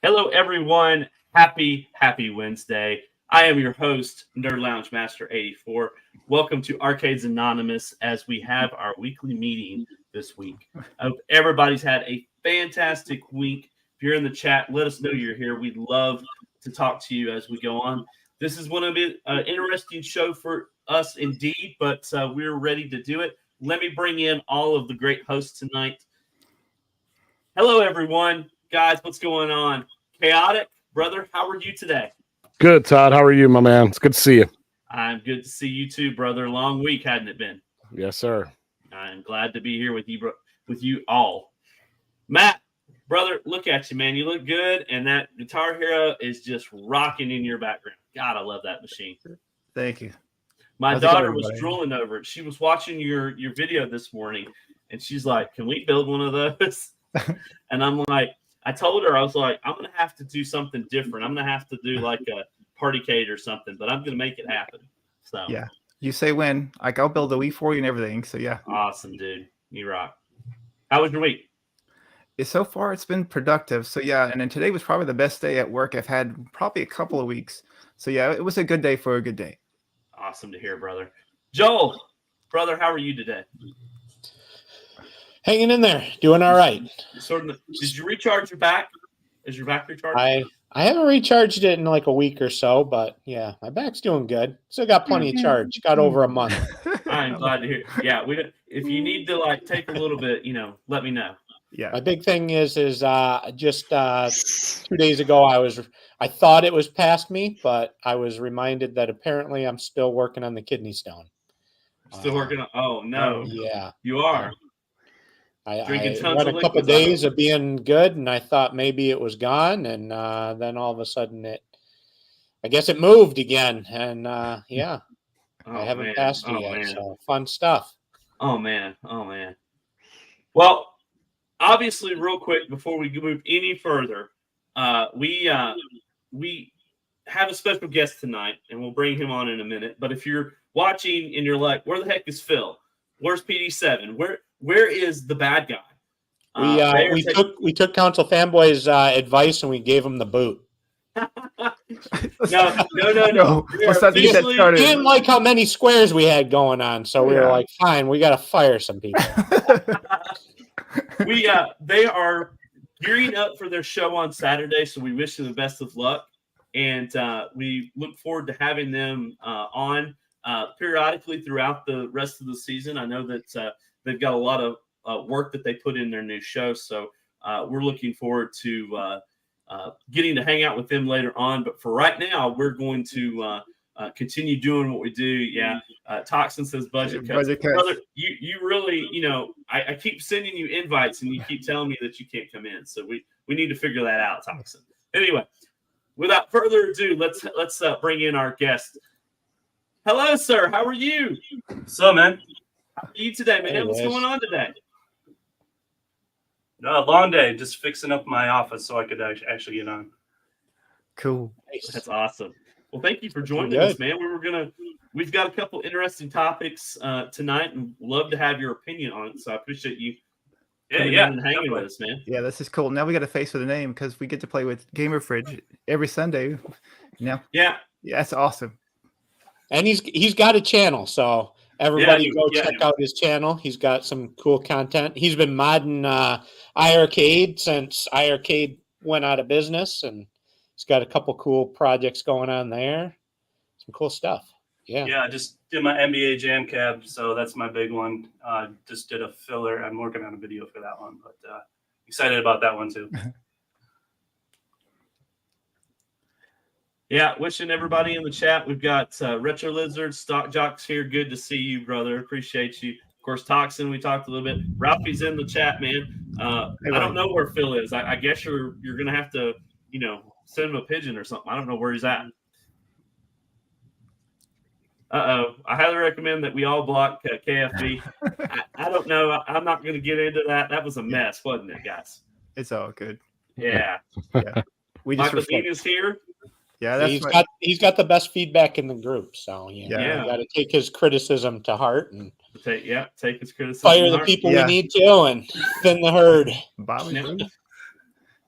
Hello, everyone. Happy Wednesday. I am your host, Nerd Lounge Master 84. Welcome to Arcades Anonymous as we have our weekly meeting this week. I hope everybody's had a fantastic week. If you're in the chat, let us know you're here. We'd love to talk to you as we go on. This is going to be an interesting show for us indeed, but we're ready to do it. Let me bring in all of the great hosts tonight. Hello, everyone. Guys, what's going on? Chaotic, brother, how are you today? Good, Todd. How are you, my man? It's good to see you. I'm good to see you too, brother. Long week, hadn't it been? Yes, sir. I'm glad to be here with you all. Matt, brother, look at you, man. You look good, and that Guitar Hero is just rocking in your background. God, I love that machine. Thank you. My daughter was drooling over it. She was watching your video this morning, and she's like, "Can we build one of those?" And I'm like, I told her, I was like, I'm going to have to do something different. I'm going to have to do like a partycade or something, but I'm going to make it happen. So yeah, you say when. Like, I'll build a Wii for you and everything. So yeah. Awesome, dude. You rock. How was your week? So far, it's been productive. So yeah, and then today was probably the best day at work I've had probably a couple of weeks. So yeah, it was a good day for a good day. Awesome to hear, brother. Joel, brother, how are you today? Hanging in there, doing all right. Did you recharge your back? Is your back recharged? I haven't recharged it in like a week or so, but yeah, my back's doing good. Still got plenty of charge. Got over a month. I'm glad to hear. Yeah, if you need to like take a little bit, let me know. Yeah. My big thing is just 2 days ago I thought it was past me, but I was reminded that apparently I'm still working on the kidney stone. Still working on? Oh no! Yeah, you are. I went a couple of days of being good, and I thought maybe it was gone, and then all of a sudden I guess it moved again, and I haven't passed it yet. So fun stuff. Oh man! Well, obviously, real quick before we move any further, we have a special guest tonight, and we'll bring him on in a minute. But if you're watching and you're like, "Where the heck is Phil? Where's PD7? Where is the bad guy?" We took Council Fanboy's advice and we gave him the boot. No. He didn't like how many squares we had going on, so we were like, "Fine, we got to fire some people." They are gearing up for their show on Saturday, so we wish them the best of luck, and we look forward to having them on periodically throughout the rest of the season. I know that they've got a lot of work that they put in their new show, so we're looking forward to getting to hang out with them later on. But for right now, we're going to continue doing what we do. Yeah, Toxin says budget cuts. Brother, you really, I keep sending you invites, and you keep telling me that you can't come in. So we need to figure that out, Toxin. Anyway, without further ado, let's bring in our guest. Hello, sir. How are you? What's up, man? How are you today, man? Hey, what's going on today? Long day, just fixing up my office so I could actually get on. Cool. That's awesome. Well, thank you for joining us, man. We've got a couple interesting topics tonight, and love to have your opinion on it. So I appreciate you coming in and hanging with us, man. Yeah, this is cool. Now we got a face with a name because we get to play with Gamer Fridge every Sunday. Now, yeah, that's awesome. And he's got a channel, so everybody check out his channel. He's got some cool content. He's been modding iArcade since iArcade went out of business, and he's got a couple cool projects going on there. Some cool stuff. Yeah, I just did my NBA Jam Cab, so that's my big one. Just did a filler. I'm working on a video for that one, but excited about that one too. Yeah, wishing everybody in the chat. We've got Retro Lizard, Stock Jocks here. Good to see you, brother. Appreciate you. Of course, Toxin, we talked a little bit. Ralphie's in the chat, man. I don't know where Phil is. I guess you're going to have to, send him a pigeon or something. I don't know where he's at. I highly recommend that we all block KFB. I don't know. I'm not going to get into that. That was a mess, wasn't it, guys? It's all good. Yeah. We just Michael Dean is here. Yeah, that's he's got the best feedback in the group, so you got to take his criticism to heart and take his criticism. Fire the people we need to and thin the herd. Bobby.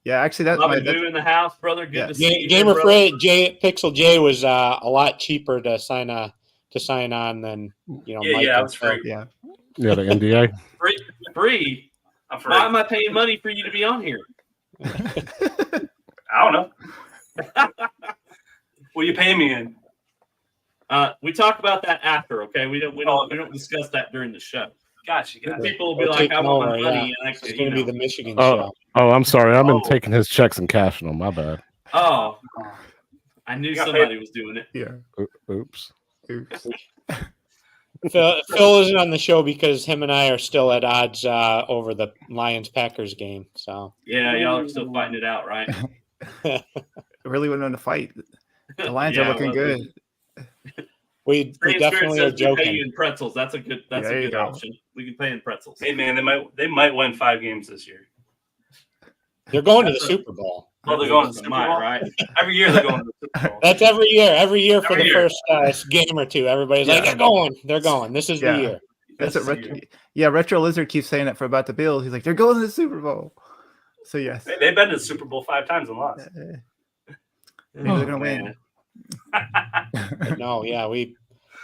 Yeah, actually, that's Bobby my. Boo in the house, brother. Good Yeah. to see you, Gamer brother. Fred Pixel J was a lot cheaper to sign on than Yeah, Mike yeah, it and was Phil. free. Yeah. Yeah, the NDA. Free. I'm free. Why am I paying money for you to be on here? I don't know. What are you paying me in? We talk about that after, okay? We don't discuss that during the show. Gotcha. Gotcha. People will be We're like, taking I want my over, money, yeah. and It's going to be the Michigan show. Oh, I'm sorry. I've been Oh. taking his checks and cashing them. My bad. Oh, I knew You got somebody was doing it. Yeah. Oops. Oops. Phil isn't on the show because him and I are still at odds over the Lions-Packers game. So Yeah, y'all are still fighting it out, right? It really went on a fight. The Lions Yeah, are looking well, good. we Spirit definitely are says we pay you joking. in pretzels. That's a good There you go. option. We can pay in pretzels. Hey man, they might win 5 games this year. They're going to the Super Bowl. Well, they're going to the Super Might, Bowl, right? Every year they're going to the Super Bowl. That's every year. Every year for Every the year. first game or two. Everybody's like, Yeah. they're going. This is Yeah. the year. That's This what is Retro, yeah, Retro Lizard keeps saying it for about the Bills. He's like, they're going to the Super Bowl. So yes, They've been to the Super Bowl 5 times and lost. maybe they're gonna win. But no, yeah, we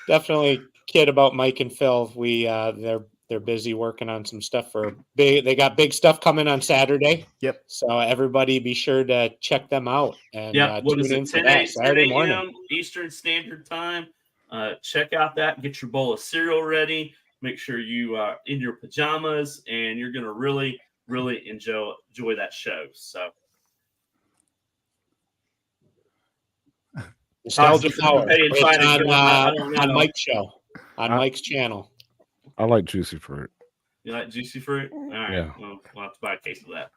definitely kid about Mike and Phil. We they're busy working on some stuff for big. They got big stuff coming on Saturday. Yep. So everybody be sure to check them out and Yeah, what is tune it? in for 10 that Saturday morning. a.m. Eastern Standard Time. Check out that. Get your bowl of cereal ready. Make sure you are in your pajamas, and you're going to really, really enjoy that show. So, Nostalgia Toxic Power. Pay and try to It's go, I don't on know. Mike's show, on Mike's channel. I like juicy fruit. You like juicy fruit? All right. Yeah. Well, we'll have to buy a case of that.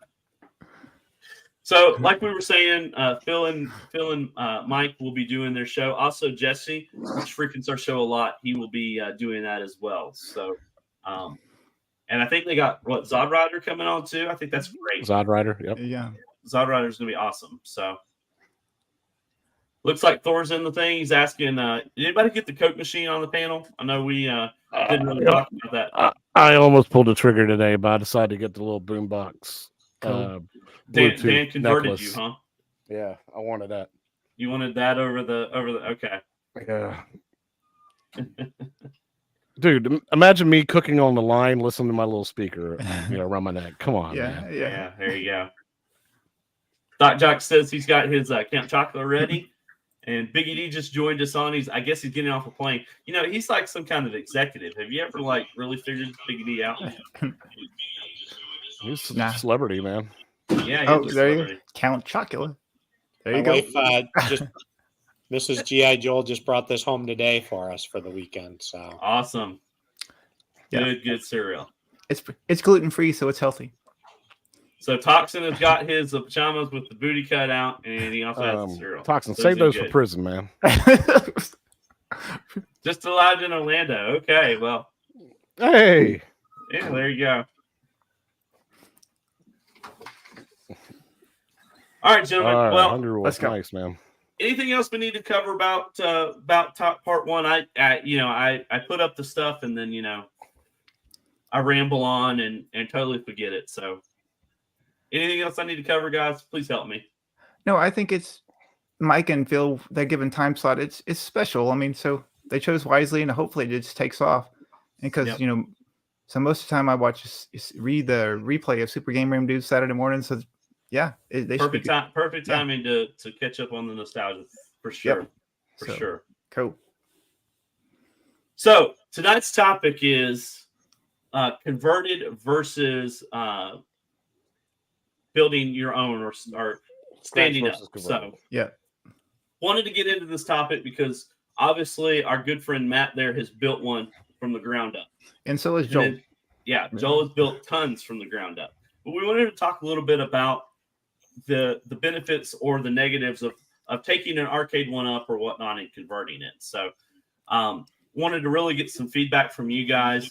So, like we were saying, Phil and Mike will be doing their show. Also, Jesse, which frequents our show a lot, he will be doing that as well. So, and I think they got Zod Rider coming on too. I think that's great. Zod Rider. Yep. Yeah. Zod Rider is going to be awesome. So, looks like Thor's in the thing. He's asking, did anybody get the Coke machine on the panel? I know we didn't really talk about that. I almost pulled the trigger today, but I decided to get the little boombox. Cool. Dan Bluetooth converted necklace. you, huh? Yeah, I wanted that. You wanted that over the okay. Yeah. Dude, imagine me cooking on the line, listening to my little speaker, around my neck. Come on, Yeah. man. Yeah, there you go. Doc Jock says he's got his Count Chocula ready, and Biggie D just joined us on. I guess he's getting off a plane. He's like some kind of executive. Have you ever really figured Biggie D out? He's a Nah. celebrity, man. Yeah. Oh, he's a there you celebrity. go. Count Chocula. There My you go. wife just Mrs. G.I. Joel just brought this home today for us for the weekend. So Awesome. Yeah. Good cereal. It's gluten free, so it's healthy. So Toxin has got his pajamas with the booty cut out, and he also has the cereal. Toxin, Those save are those for good. prison, man. Just allowed in Orlando. Okay, well, Hey. yeah, there you go. All right, gentlemen. All right, Well, Hungry Wolf. let's go. Nice, man. anything else we need to cover about top part one? I put up the stuff, and then I ramble on and totally forget it. So, anything else I need to cover, guys? Please help me. No, I think it's Mike and Phil. That given time slot, it's special. I mean, so they chose wisely, and hopefully it just takes off. Because Yep. so most of the time I watch read the replay of Super Game Room Dudes Saturday morning. So yeah, they should be Perfect Yeah. timing to catch up on the nostalgia for sure. Yep. For So- sure. cool. So tonight's topic is converted versus building your own or standing up. versus So converted. Yeah. wanted to get into this topic because obviously our good friend Matt there has built one from the ground up. And so is And Joel. then- yeah, Joel has built tons from the ground up. But we wanted to talk a little bit about the benefits or the negatives of taking an arcade one up or whatnot and converting it. So wanted to really get some feedback from you guys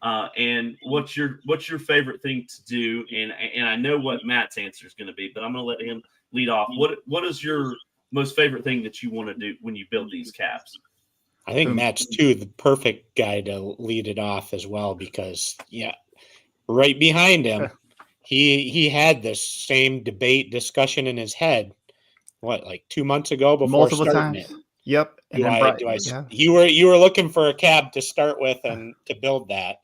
and what's your favorite thing to do. And I know what Matt's answer is going to be, but I'm going to let him lead off. What is your most favorite thing that you want to do when you build these cabs? I think Matt's the perfect guy to lead it off as well because right behind him, he had this same debate discussion in his head. What, like 2 months ago before multiple starting times. it? Yep. And Yeah. You were looking for a cab to start with and to build that,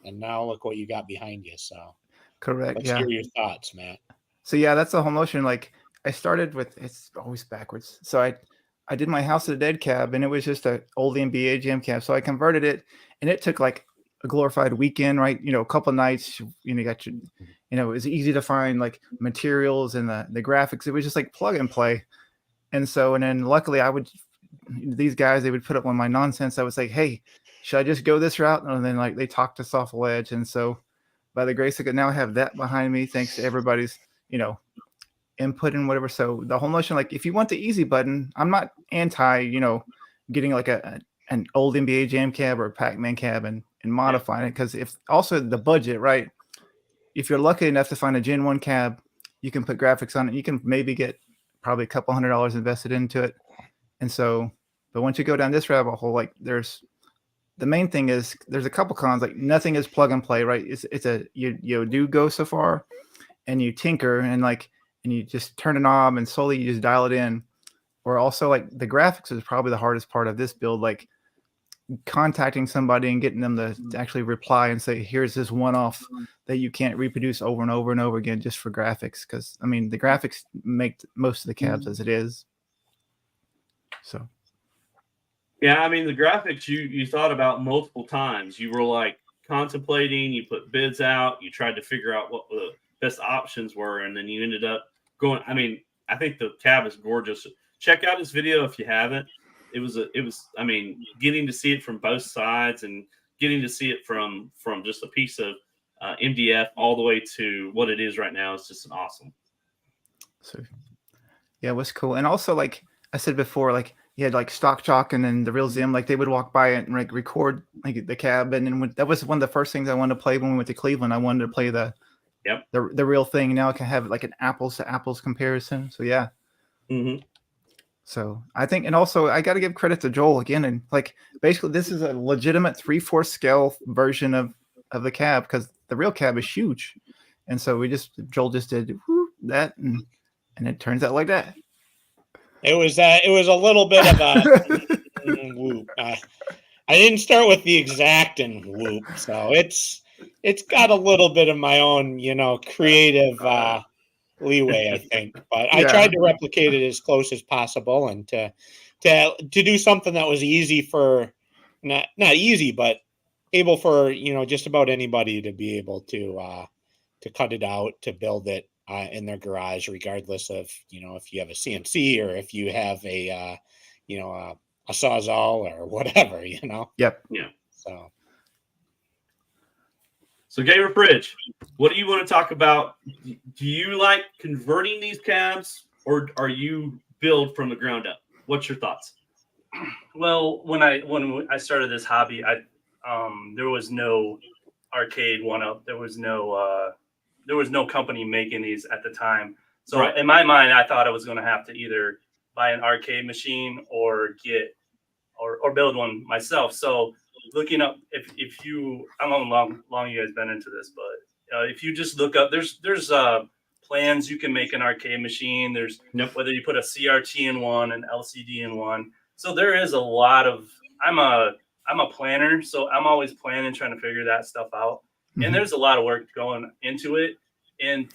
and now look what you got behind you. So correct. let's Yeah. hear your thoughts, Matt. So yeah, that's the whole motion. Like I started with, it's always backwards. So I did my House of the Dead cab, and it was just a old NBA Jam cab. So I converted it, and it took like a glorified weekend, right? You know, a couple of nights. You know, you got your, you know, it was easy to find like materials and the graphics. It was just like plug and play. And so, and then luckily, these guys, they would put up on my nonsense. I would say, hey, should I just go this route? And then like they talked us off the ledge. And so, by the grace of God, now I have that behind me, thanks to everybody's, you know, input and whatever. So the whole notion, like if you want the easy button, I'm not anti, you know, getting like an old NBA Jam cab or a Pac-Man cab and modifying it, because if also the budget, right? If you're lucky enough to find a Gen 1 cab, you can put graphics on it. You can maybe get probably a couple $100 invested into it. And so, but once you go down this rabbit hole, like the main thing is there's a couple cons, like nothing is plug and play, right? You do go so far and you tinker and you just turn a knob and slowly you just dial it in. Or also like the graphics is probably the hardest part of this build, like contacting somebody and getting them to actually reply and say, here's this one-off that you can't reproduce over and over and over again just for graphics. Because I mean, the graphics make most of the cabs as it is. So yeah, I mean the graphics you thought about multiple times. You were like contemplating, you put bids out, you tried to figure out what the best options were, and then you ended up going. I mean, I think the cab is gorgeous. Check out his video if you haven't. It was I mean, getting to see it from both sides and getting to see it from just a piece of MDF all the way to what it is right now is just an awesome. So yeah, it was cool. And also, like I said before, like you had like Stock Jock and then the Real Zim, like they would walk by it and like record like the cab. And then that was one of the first things I wanted to play when we went to Cleveland. I wanted to play the real thing. Now I can have like an apples to apples comparison. So yeah. Mm-hmm. So I think, and also I got to give credit to Joel again. And like, basically this is a legitimate 3/4 scale version of the cab, because the real cab is huge. And so Joel just did that and it turns out like that. It was a little bit of a whoop. I didn't start with the exact and whoop. So it's got a little bit of my own, you know, creative, leeway, I think, but I tried to replicate it as close as possible and to do something that was easy for not easy, but able for, you know, just about anybody to be able to cut it out, to build it in their garage, regardless of, you know, if you have a CNC or if you have a you know, a Sawzall or whatever, you know. Yep. Yeah. So Gamer Fridge, what do you want to talk about? Do you like converting these cabs, or are you build from the ground up? What's your thoughts? Well, when I started this hobby, there was no arcade one-up. There was no company making these at the time. So right. In my mind, I thought I was going to have to either buy an arcade machine or build one myself. So looking up, if you, I don't know how long you guys been into this, but if you just look up, there's plans you can make an arcade machine. There's whether you put a CRT in one, an LCD in one. So there is a lot of, I'm a planner, so I'm always planning, trying to figure that stuff out. Mm-hmm. And there's a lot of work going into it. And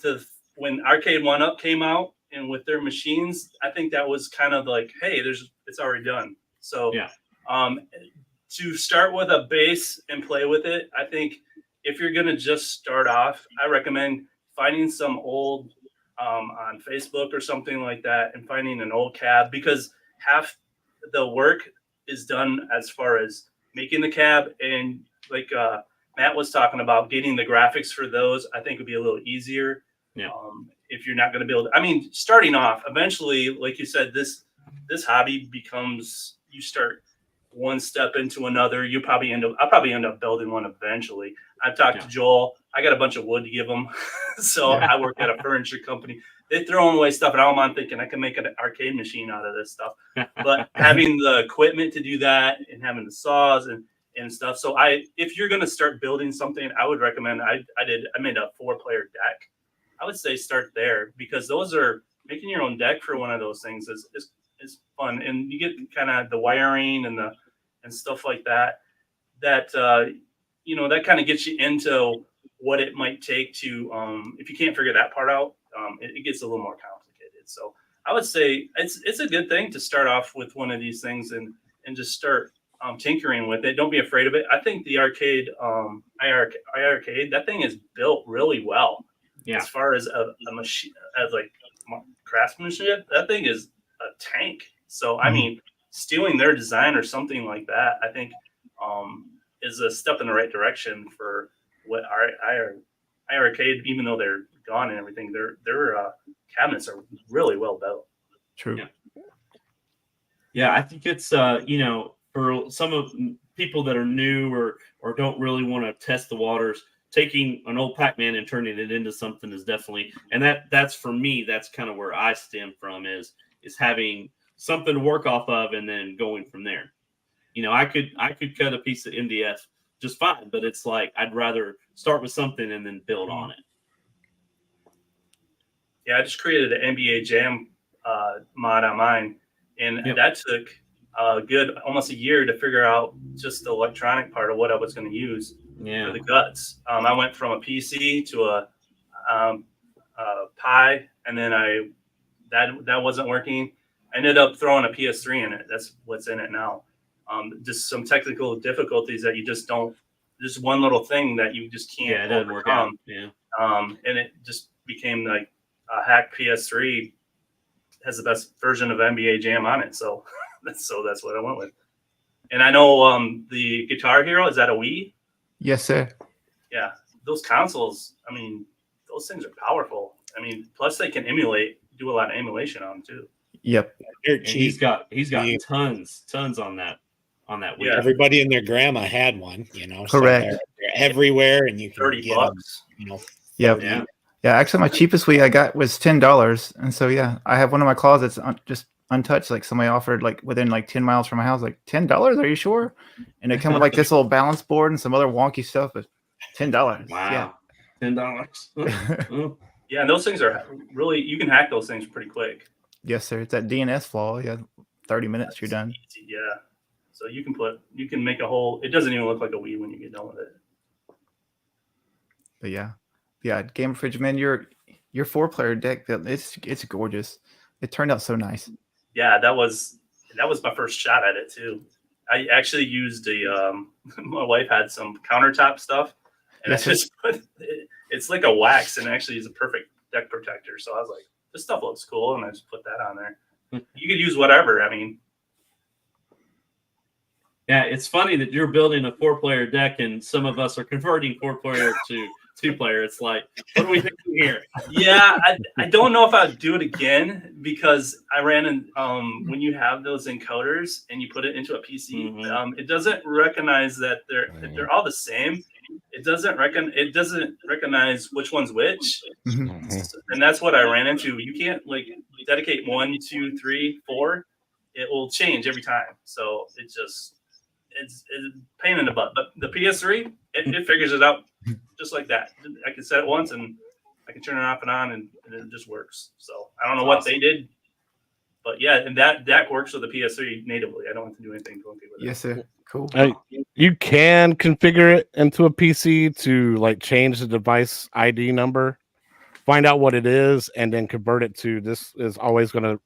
when Arcade 1-Up came out and with their machines, I think that was kind of like, hey, it's already done. So to start with a base and play with it, I think if you're going to just start off, I recommend finding some old on Facebook or something like that and finding an old cab, because half the work is done as far as making the cab, and like Matt was talking about, getting the graphics for those, I think would be a little easier. Yeah. If you're not going to be able to, I mean, starting off, eventually, like you said, this hobby becomes, you start one step into another. I'll probably end up building one eventually. I've talked to Joel. I got a bunch of wood to give him. So I work at a furniture company. They throw away stuff, and I'm thinking I can make an arcade machine out of this stuff. But having the equipment to do that and having the saws and stuff. So if you're going to start building something, I would recommend, I made a 4-player deck. I would say start there, because those are making your own deck for one of those things is fun, and you get kind of the wiring and stuff like that. That that kind of gets you into what it might take to if you can't figure that part out, it gets a little more complicated. So I would say it's a good thing to start off with one of these things and just start tinkering with it. Don't be afraid of it. I think the arcade iArcade, that thing is built really well. Yeah. As far as a machine, as like craftsmanship, that thing is a tank. So I mean, stealing their design or something like that, I think is a step in the right direction for what iArcade, even though they're gone and everything, their cabinets are really well built. True. Yeah, I think it's for some of people that are new or don't really want to test the waters, taking an old Pac-Man and turning it into something is definitely, and that's for me, that's kind of where I stem from is having something to work off of and then going from there. I could cut a piece of MDF just fine, but it's like I'd rather start with something and then build on it. Yeah, I just created an NBA Jam mod on mine, and that took a good almost a year to figure out just the electronic part of what I was going to use for the guts. I went from a PC to a Pi, and then that wasn't working. I ended up throwing a PS3 in it. That's what's in it now. Just some technical difficulties that you just don't. Just one little thing that you just can't. Yeah, it doesn't work out. Yeah. And it just became like a hack PS3 has the best version of NBA Jam on it. So that's what I went with. And I know the Guitar Hero, is that a Wii? Yes, sir. Yeah, those consoles. I mean, those things are powerful. I mean, plus they can do a lot of emulation on them too. Yep. And he's got tons on that Wii. Yeah. Everybody and their grandma had one, Correct. So they're everywhere, and you can $30. get them, Yep. Yeah. Yeah. Actually, my cheapest Wii I got was $10, and so yeah, I have one in my closet just untouched. Like somebody offered, like within like 10 miles from my house, like $10. Are you sure? And it come with like this little balance board and some other wonky stuff, but $10. Wow. $10. Yeah, and those things are really, you can hack those things pretty quick. Yes, sir. It's that DNS flaw. Yeah, 30 minutes, you're done. Easy, yeah. So you can make a whole. It doesn't even look like a Wii when you get done with it. But yeah, Game Fridge, man, your 4-player deck, it's gorgeous. It turned out so nice. Yeah, that was my first shot at it too. I actually used my wife had some countertop stuff, and Yes, I just put it's like a wax, and actually is a perfect deck protector. So I was like, this stuff looks cool, and I just put that on there. You could use whatever. I mean, yeah, it's funny that you're building a 4-player deck, and some of us are converting 4-player to 2-player. It's like, what are we thinking here? Yeah, I don't know if I'd do it again, because I ran in when you have those encoders and you put it into a PC, it doesn't recognize that they're all the same. It doesn't recognize which one's which, and that's what I ran into. You can't like dedicate 1, 2, 3, 4. It will change every time. So it's a pain in the butt. But the PS3, it figures it out just like that. I can set it once and I can turn it off and on, and it just works. So I don't know what they did, but yeah, and that works with the PS3 natively. I don't have to do anything funky with it. Yes, sir. Cool. You can configure it into a PC to like change the device ID number, find out what it is, and then convert it to this is always going to,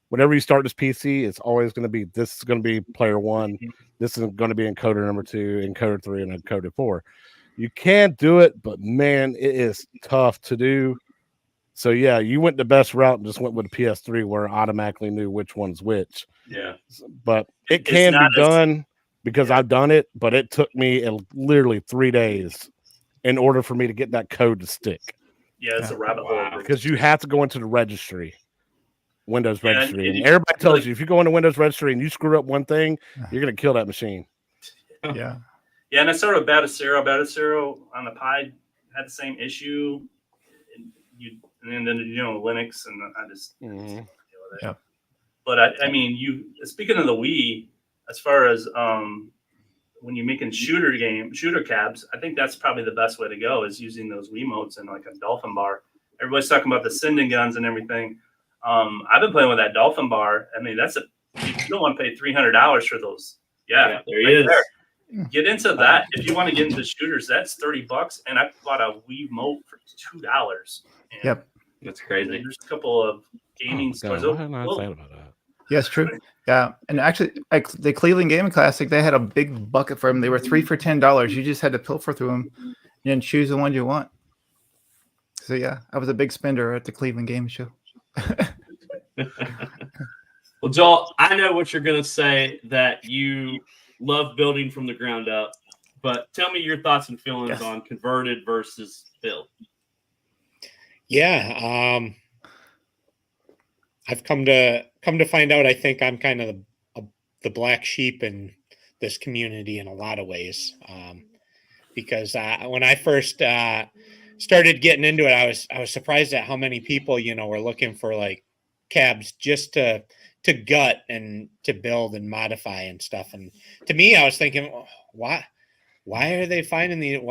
whenever you start this PC, it's always going to be, this is going to be player 1. This is going to be encoder number 2, encoder 3, and encoder 4. You can do it, but man, it is tough to do. So yeah, you went the best route and just went with the PS3 where it automatically knew which one's which. Yeah. But it can be done because I've done it, but it took me literally 3 days in order for me to get that code to stick. Yeah, it's a rabbit hole. Because you have to go into the registry, Windows registry. And everybody tells you if you go into Windows registry and you screw up one thing, you're going to kill that machine. Yeah. Yeah, and I started with Batacero. Batacero on the Pi had the same issue. And then Linux, and I just deal with it. Yeah. But I mean, speaking of the Wii, as far as when you're making shooter cabs, I think that's probably the best way to go is using those Wiimotes and like a Dolphin bar. everybody's talking about the sending guns and everything. I've been playing with that Dolphin bar. I mean, you don't want to pay $300 for those. Yeah, there he is. There. Get into that. If you want to get into shooters, that's $30. And I bought a Wii Mote for $2. Yep. That's crazy. There's a couple of gaming stores. Why didn't I say about that? Yes, true. Yeah, and actually, like the Cleveland Gaming Classic, they had a big bucket for them. They were 3 for $10. You just had to pilfer through them and then choose the one you want. So yeah, I was a big spender at the Cleveland Game Show. Well, Joel, I know what you're going to say, that you love building from the ground up, but tell me your thoughts and feelings on converted versus built. Yeah, I've come to find out, I think I'm kind of the black sheep in this community in a lot of ways, because when I first started getting into it, I was surprised at how many people, were looking for like cabs just to gut and to build and modify and stuff. And to me, I was thinking, why are they finding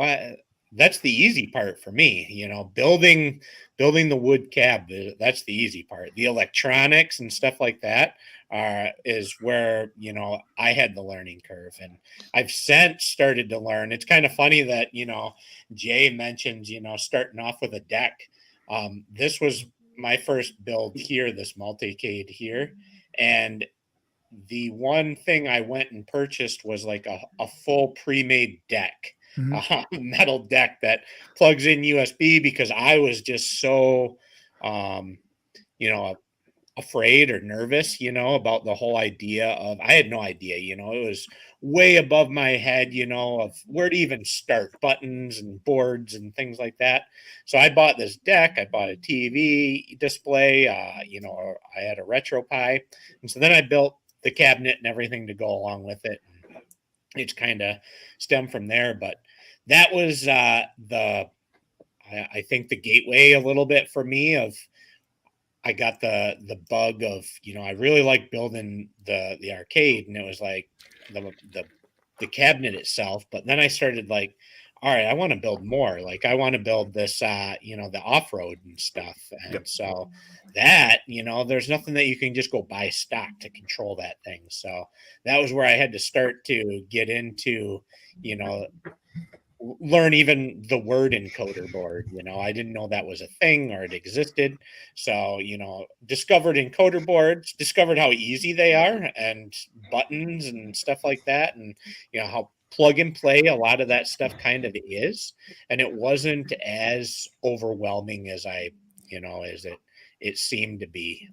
that's the easy part for me, building the wood cab. That's the easy part. The electronics and stuff like that is where, I had the learning curve, and I've since started to learn. It's kind of funny that, Jay mentioned, starting off with a deck. This was my first build here, this multi-cade here. And the one thing I went and purchased was like a full pre-made deck. A metal deck that plugs in USB, because I was just so, afraid or nervous, about the whole idea of, I had no idea, it was way above my head, of where to even start buttons and boards and things like that. So I bought this deck, I bought a TV display, I had a RetroPie. And so then I built the cabinet and everything to go along with it. It's kind of stemmed from there, but that was I think the gateway a little bit for me of, I got the bug of, I really like building the arcade, and it was like the cabinet itself. But then I started like, all right, I want to build more. Like I want to build this, the off-road and stuff. And so that, there's nothing that you can just go buy stock to control that thing. So that was where I had to start to get into, learn even the word encoder board. I didn't know that was a thing or it existed. So, discovered encoder boards, discovered how easy they are, and buttons and stuff like that. And, how plug and play a lot of that stuff kind of is. And it wasn't as overwhelming as as it seemed to be.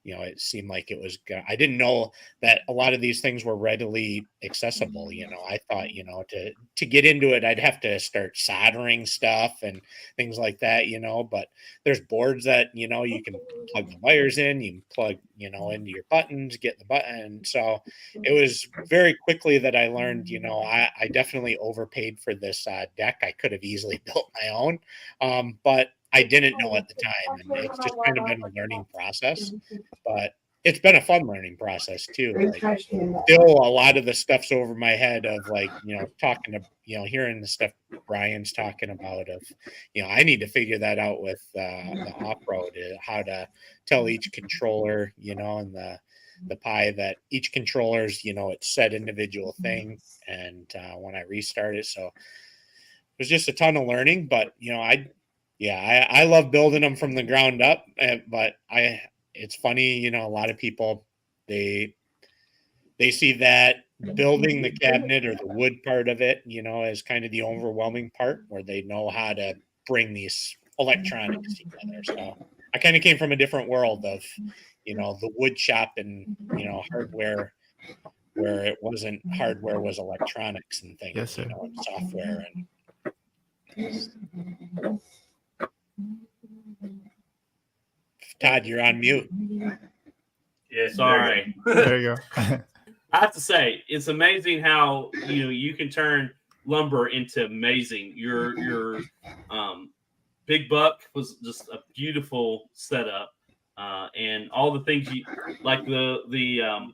It seemed like it was, I didn't know that a lot of these things were readily accessible. I thought, to get into it, I'd have to start soldering stuff and things like that, but there's boards that, you can plug the wires in, you can plug, into your buttons, get the button. So it was very quickly that I learned, I definitely overpaid for this deck. I could have easily built my own, but I didn't know at the time, and it's just kind of been a learning process, but it's been a fun learning process too. Like, still a lot of the stuff's over my head of like, talking to, hearing the stuff Brian's talking about of, I need to figure that out with the off-road, how to tell each controller, and the Pi that each controller's, it's set individual thing. And when I restart it, so it was just a ton of learning, but I love building them from the ground up, but it's funny, a lot of people, they see that building the cabinet or the wood part of it, as kind of the overwhelming part where they know how to bring these electronics together. So I kind of came from a different world of, the wood shop and, hardware, where it wasn't hardware, was electronics and things, and software and Todd, you're on mute. Yeah, sorry. There you go. I have to say, it's amazing how you can turn lumber into amazing. Your Big Buck was just a beautiful setup, and all the things you like, the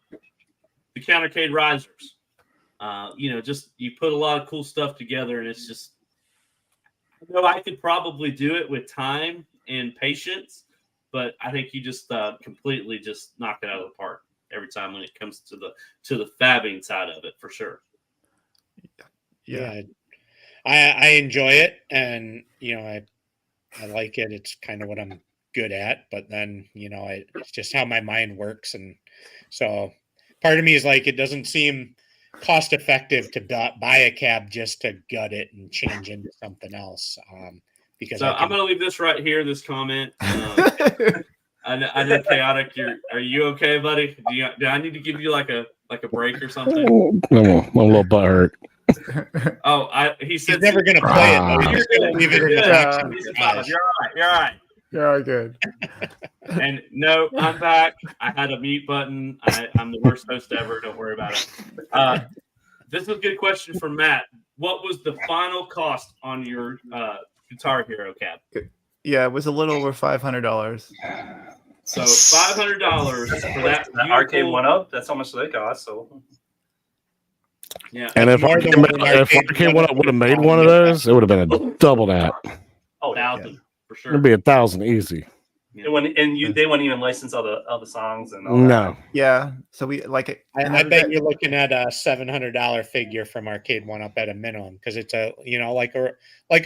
countercade risers. Just you put a lot of cool stuff together, and it's just, I know I could probably do it with time, and patience, but I think you just completely just knock it out of the park every time when it comes to the fabbing side of it, for sure. Yeah. I enjoy it, and I like it. It's kind of what I'm good at, but then it's just how my mind works, and so part of me is like, it doesn't seem cost effective to buy a cab just to gut it and change into something else. Because So I'm going to leave this right here. This comment. I know, Chaotic. Are you okay, buddy? Do I need to give you like a break or something? I'm a little butthurt. Oh, he said he's never going to play it. Though. He's just going to leave it in the box in his garage. You're all right. You're all good. And no, I'm back. I had a mute button. I'm the worst host ever. Don't worry about it. This is a good question from Matt. What was the final cost on your Guitar Hero cab? Yeah, it was a little over $500. So $500 for that arcade one up. That's how much they cost. So yeah. And if Arcade would have made one of those, it would have been a double that. Oh, 1,000 for sure. It'd be 1,000 easy. Yeah. They wouldn't even license all the songs and all No. that. Yeah, so we like it. I bet you're looking at a $700 figure from Arcade One Up at a minimum, because it's a like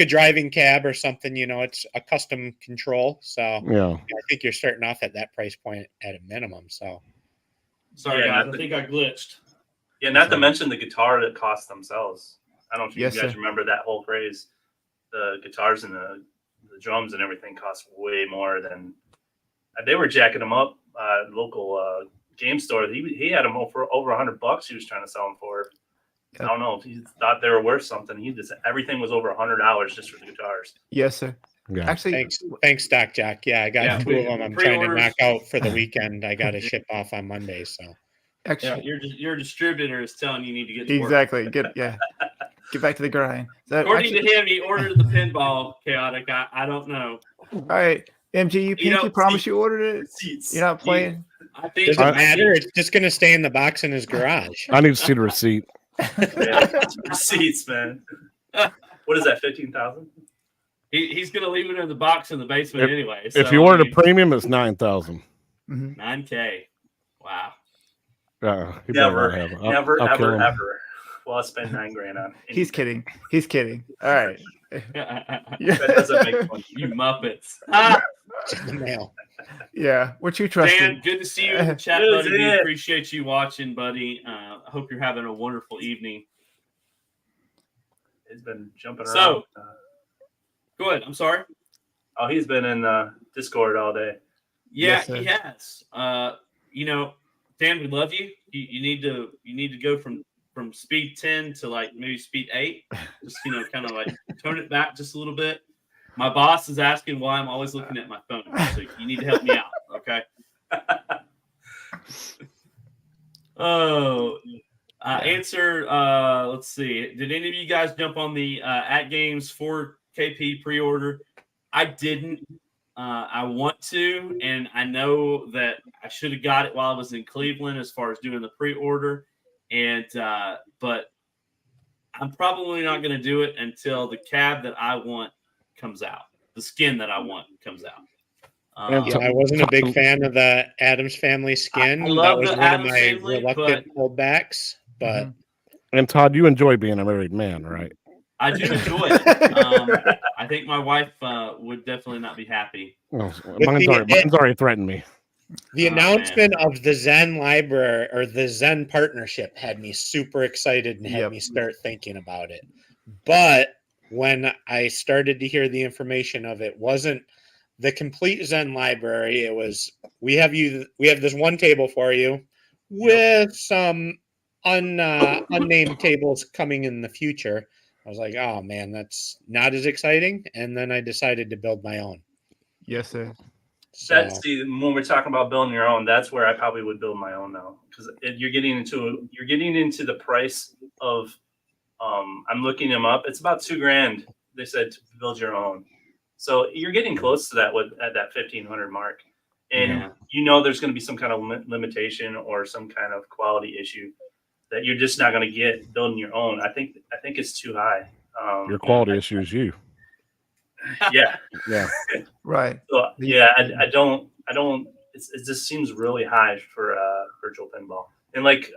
a driving cab or something. It's a custom control. So Yeah. I think you're starting off at that price point at a minimum. So Sorry, guys. I think I glitched. Yeah, not to mention the guitar that costs themselves. I don't know if you guys sir. remember that whole phrase. The guitars and the drums and everything cost way more than they were jacking them up. Local game store, he had them for over $100. He was trying to sell them for. I don't know if he thought they were worth something. Everything was over $100 just for the guitars. Yes, sir. Yeah. Actually, thanks, Doc Jack. Yeah, I got 2 of them. I'm trying to pre-orders. knock out for the weekend. I got to ship off on Monday. So actually, Your distributor is telling you need to get to work. exactly. Get back to the grind. According to him, he ordered the pinball. Chaotic. I don't know. All right, MG, you pinky promise you ordered it. Seats. You're not playing. I think does it matter? It's just going to stay in the box in his garage. I need to see the receipt. Receipts, man. What is that? 15,000. He's going to leave it in the box in the basement anyway. If you ordered a premium, it's 9,000. $9K. Wow. Never, ever. Well, I spend $9,000 on. He's kidding. All right. That doesn't make fun. You Muppets. The mail. Yeah, what you trusting? Dan, good to see you in the chat, buddy. We appreciate you watching, buddy. I hope you're having a wonderful evening. He's been jumping around. So, go ahead. I'm sorry. Oh, he's been in Discord all day. Yeah, Yes, he has. Dan, we love you. You need to go from speed 10 to like maybe speed 8. Just kind of like tone it back just a little bit. My boss is asking why I'm always looking at my phone, so you need to help me out, okay? Answer. Let's see. Did any of you guys jump on the At Games 4KP pre-order? I didn't. I want to, and I know that I should have got it while I was in Cleveland as far as doing the pre-order, but I'm probably not going to do it until the cab that I want comes out, the skin that I want comes out. I wasn't a big fan of the Addams Family skin. I love that was the one Addams of my Family, reluctant holdbacks. But And Todd, you enjoy being a married man, right? I do enjoy it. I think my wife would definitely not be happy. Oh, mine's already threatened me. The announcement of the Zen library or the Zen partnership had me super excited and had me start thinking about it. But when I started to hear the information of it, wasn't the complete Zen library. It was we have this one table for you with some unnamed tables coming in the future. I was like, oh man, that's not as exciting. And then I decided to build my own. Yes, sir. So, when we're talking about building your own, that's where I probably would build my own now, because you're getting into the price of. I'm looking them up. It's about $2,000. They said to build your own, so you're getting close to that at that 1,500 mark, and there's going to be some kind of limitation or some kind of quality issue that you're just not going to get building your own. I think it's too high. Your quality issue is you. Yeah. Yeah. Right. So yeah, I don't. It just seems really high for virtual pinball. And like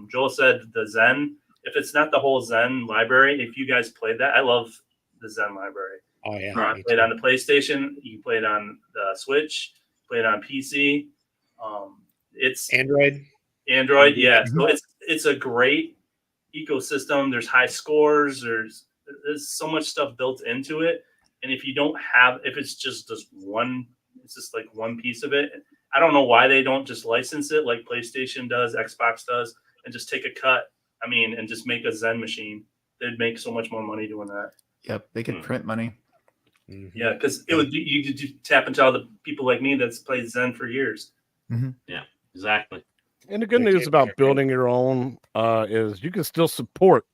Joel said, the Zen. If it's not the whole Zen library, if you guys played that, I love the Zen library. Oh yeah, I played on the PlayStation. You played on the Switch. Played on PC. It's Android. Yeah. So it's a great ecosystem. There's high scores. There's so much stuff built into it. And if you don't have, if it's just one, it's just like one piece of it. I don't know why they don't just license it like PlayStation does, Xbox does, and just take a cut. I mean, and just make a Zen machine. They'd make so much more money doing that. Yep, they could print money. Yeah, because it would. You could tap into all the people like me that's played Zen for years. Yeah, exactly. And the good news about building your own is you can still support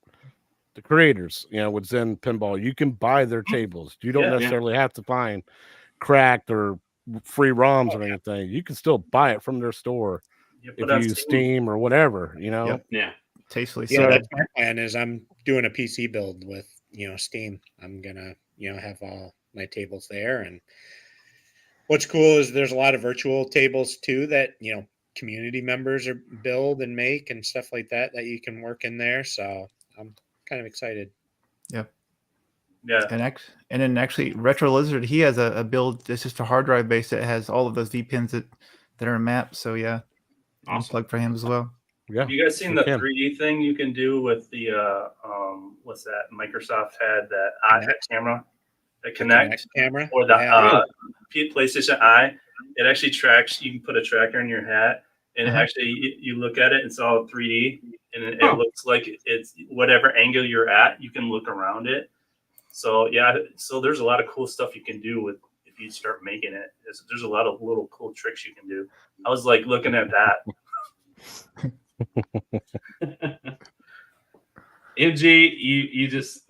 the creators. You know, with Zen Pinball, you can buy their tables. You don't necessarily have to find cracked or free ROMs or anything. You can still buy it from their store if you use Steam or whatever. You know, yeah, tastefully. Yeah, that's my plan. Is I'm doing a PC build with Steam. I'm gonna have all my tables there, and what's cool is there's a lot of virtual tables too that community members are build and make and stuff like that you can work in there. So I'm kind of excited. Yep. Yeah. And then actually Retro Lizard, he has a build that's just a hard drive base that has all of those V pins that are mapped. So yeah, awesome. Plug for him as well. Yeah. Have you guys seen the 3D thing you can do with the what's that? Microsoft had that camera, the Kinect camera, or the PlayStation Eye. It actually tracks. You can put a tracker in your hat, and actually you look at it. It's all 3D, and it looks like it's whatever angle you're at. You can look around it. So yeah, so there's a lot of cool stuff you can do with if you start making it. There's a lot of little cool tricks you can do. I was like looking at that. MG, you just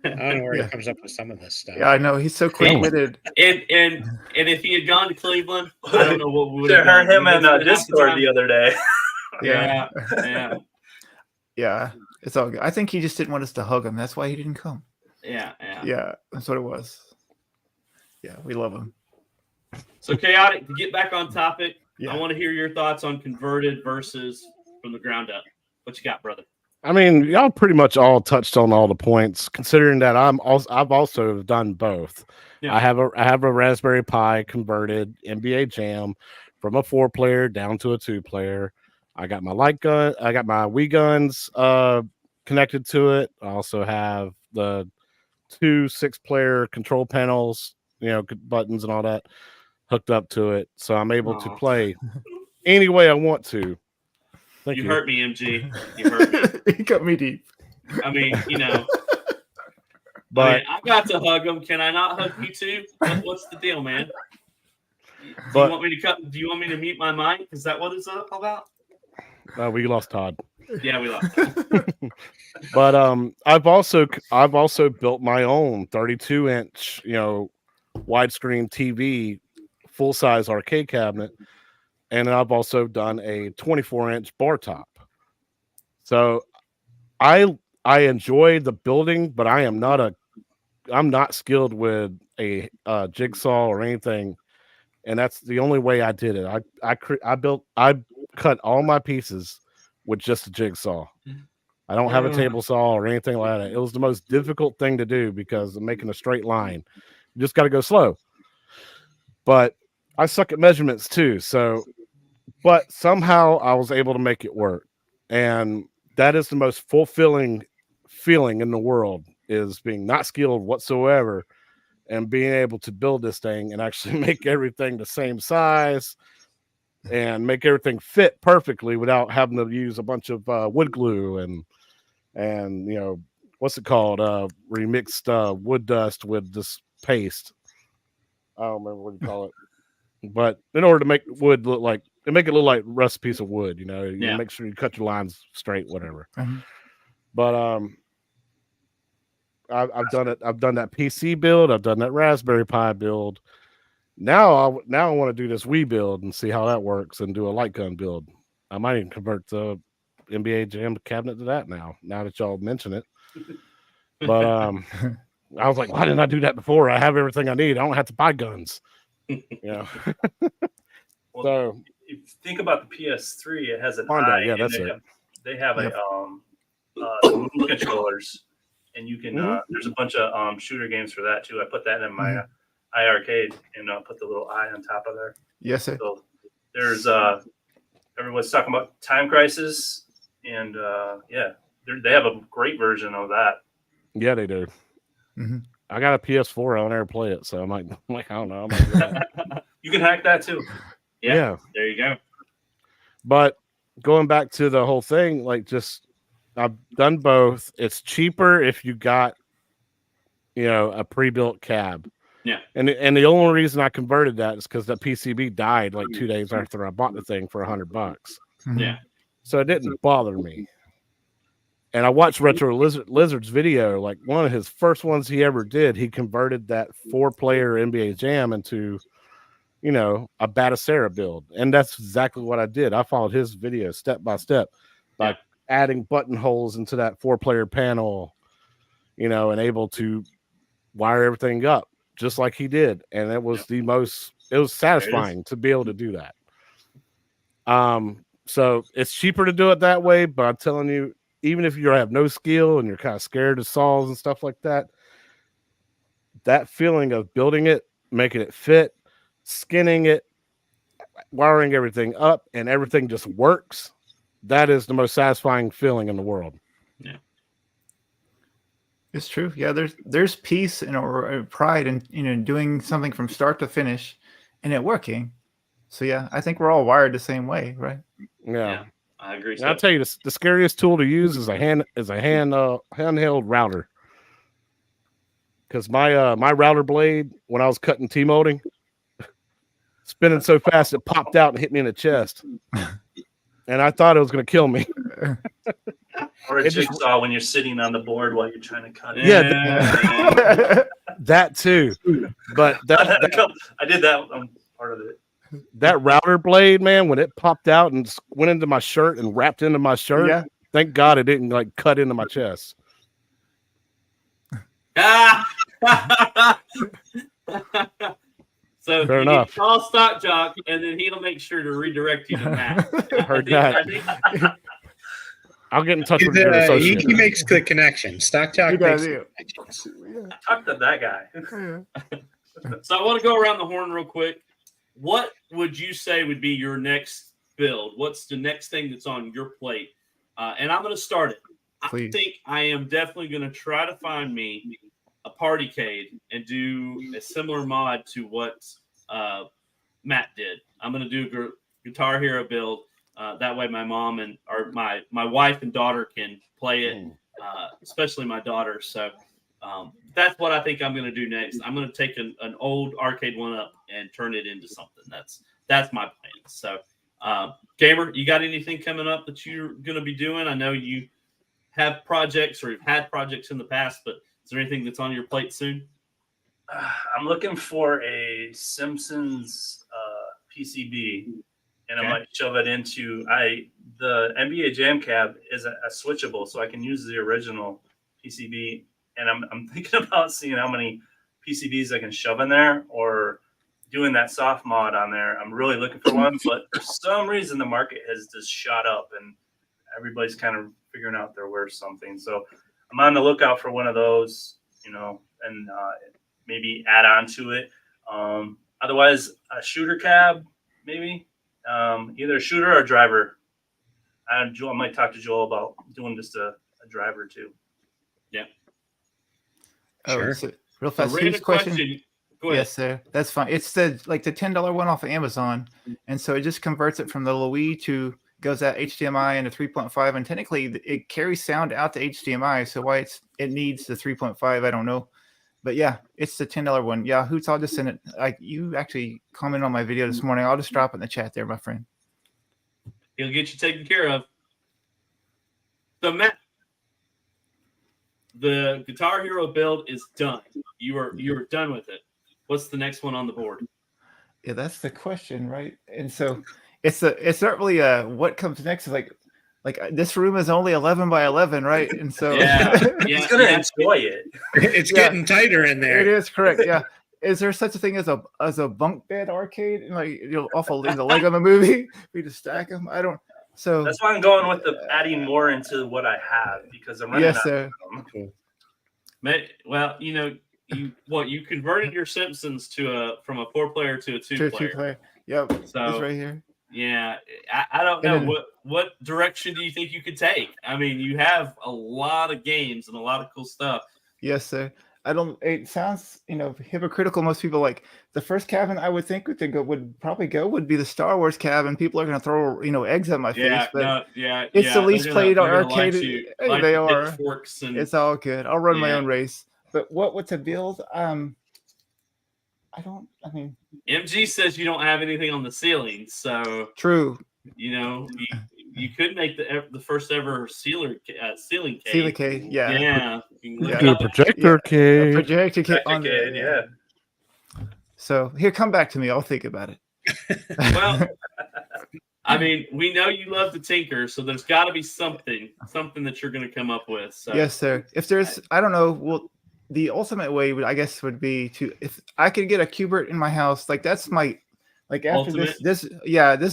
I don't know where he comes up with some of this stuff. Yeah, I know he's so quick-witted. And if he had gone to Cleveland, I don't know what we would have heard him in Discord the other day. Yeah, it's all good. I think he just didn't want us to hug him. That's why he didn't come. Yeah, that's what it was. Yeah, we love him. So Chaotic, to get back on topic, I want to hear your thoughts on converted versus from the ground up. What you got, brother? I mean, y'all pretty much all touched on all the points. Considering that I've also done both. Yeah. I have a Raspberry Pi converted NBA Jam from a 4-player down to a 2-player. I got my light gun. I got my Wii guns connected to it. I also have the 2 6-player control panels, buttons and all that hooked up to it, so I'm able to play any way I want to. You hurt me, MG. You hurt me. You cut me deep. I mean, but I got to hug him. Can I not hug you too? What's the deal, man? Do you want me to mute my mic? Is that what it's all about? We lost Todd. Yeah, we lost. But I've also built my own 32-inch, widescreen TV, full-size arcade cabinet. And I've also done a 24-inch bar top. So I enjoy the building, but I'm not skilled with a jigsaw or anything. And that's the only way I did it. I cut all my pieces with just a jigsaw. I don't have a table saw or anything like that. It was the most difficult thing to do because of making a straight line. You just got to go slow. But I suck at measurements too. But somehow I was able to make it work. And that is the most fulfilling feeling in the world, is being not skilled whatsoever and being able to build this thing and actually make everything the same size and make everything fit perfectly without having to use a bunch of wood glue and what's it called? Remixed wood dust with this paste. I don't remember what you call it. But in order to make wood look like a rusty piece of wood, you make sure you cut your lines straight, whatever. But I've done it. I've done that PC build. I've done that Raspberry Pi build. Now I want to do this Wii build and see how that works and do a light gun build. I might even convert the NBA Jam cabinet to that now that y'all mention it. But I was like, why didn't I do that before? I have everything I need. I don't have to buy guns. You know. Well, So if you think about the PS3, it has an Honda, eye, yeah, and that's it. they have Yep. some move controllers, and you can Mhm. there's a bunch of shooter games for that too. I put that in my iArcade and put the little eye on top of there. Yes, sir. So there's everyone's talking about Time Crisis, and yeah, they have a great version of that. Yeah, they do. Mhm. I got a PS4. I'll never play it, so I'm like, I don't know. I might do that. You can hack that too. Yeah. There you go. But going back to the whole thing, like, just I've done both. It's cheaper if you got, a pre-built cab. Yeah. And the only reason I converted that is because the PCB died like 2 days after I bought the thing for $100. Mhm. Yeah. So it didn't bother me. And I watched Retro Lizard's video, like one of his first ones he ever did. He converted that 4-player NBA Jam into, a Batacera build. And that's exactly what I did. I followed his video step by step by adding buttonholes into that 4-player panel, and able to wire everything up just like he did. And it was it was satisfying to be able to do that. So it's cheaper to do it that way, but I'm telling you, even if you have no skill and you're kind of scared of saws and stuff like that, that feeling of building it, making it fit, skinning it, wiring everything up, and everything just works, that is the most satisfying feeling in the world. Yeah. It's true. Yeah, there's peace and or pride in doing something from start to finish and it working. So yeah, I think we're all wired the same way, right? Yeah. I agree. And I'll tell you, the scariest tool to use is a handheld router. Because my router blade, when I was cutting T-molding, spinning so fast it popped out and hit me in the chest, and I thought it was going to kill me. Or a jigsaw when you're sitting on the board while you're trying to cut it. Yeah, that too. But I did that part of it. That router blade, man, when it popped out and went into my shirt and wrapped into my shirt, thank God it didn't like cut into my chest. So fair enough. Call Stock Jock, and then he'll make sure to redirect you to Matt. Heard that. I'll get in touch with your associate. He makes good connections. Stock Jock makes good connections. Talk to that guy. So I want to go around the horn real quick. What would you say would be your next build? What's the next thing that's on your plate? And I'm going to start it. Please. I think I am definitely going to try to find me a partycade and do a similar mod to what Matt did. I'm going to do a Guitar Hero build. That way my mom and or my wife and daughter can play it, especially my daughter. So that's what I think I'm going to do next. I'm going to take an old arcade one up and turn it into something. That's my plan. So, Gamer, you got anything coming up that you're going to be doing? I know you have projects or you've had projects in the past, but is there anything that's on your plate soon? I'm looking for a Simpsons PCB, and I might shove it into the NBA Jam Cab is a switchable, so I can use the original PCB. And I'm thinking about seeing how many PCBs I can shove in there or doing that soft mod on there. I'm really looking for one, but for some reason the market has just shot up and everybody's kind of figuring out they're worth something. So I'm on the lookout for one of those, and maybe add on to it. Otherwise, a shooter cab, maybe either a shooter or a driver. I might talk to Joel about doing just a driver too. Yeah. Sure. Real fast. So random question. Go ahead. Yes, sir. That's fine. It's the $10 one off of Amazon, and so it just converts it from the little Wii to goes out HDMI into 3.5, and technically it carries sound out to HDMI. So why it needs the 3.5, I don't know. But yeah, it's the $10 one. Yeah, Hoots, I'll just send it. Like you actually commented on my video this morning. I'll just drop it in the chat there, my friend. He'll get you taken care of. So Matt, the Guitar Hero build is done. You are done with it. What's the next one on the board? Yeah, that's the question, right? And so it's not really what comes next. Is like like this room is only 11 by 11, right? And so He's gonna enjoy it. It's getting tighter in there. It is correct. Yeah. Is there such a thing as a bunk bed arcade? And like awful in the Lego the movie, we just stack them. I don't. So that's why I'm going with the adding more into what I have because I'm running out of them. Well, you converted your Simpsons from a 4-player to a 2-player. Yep. So it's right here. Yeah, I don't know what direction do you think you could take? I mean, you have a lot of games and a lot of cool stuff. Yes, sir. It sounds, hypocritical. Most people like the first cabin I would think would be the Star Wars cabin. People are going to throw, eggs at my face. But it's the least played arcade. They are. It's all good. I'll run my own race. But what to build? MG says you don't have anything on the ceiling, so true. You could make the first ever ceiling cave. Ceiling cave, yeah. Do a projector cave. A projector cave. Yeah. So here, come back to me. I'll think about it. Well, I mean, we know you love to tinker, so there's got to be something that you're going to come up with. So. Yes, sir. If there's, I don't know. Well, the ultimate way would be if I could get a Q*bert in my house, like that's my, like after ultimate. this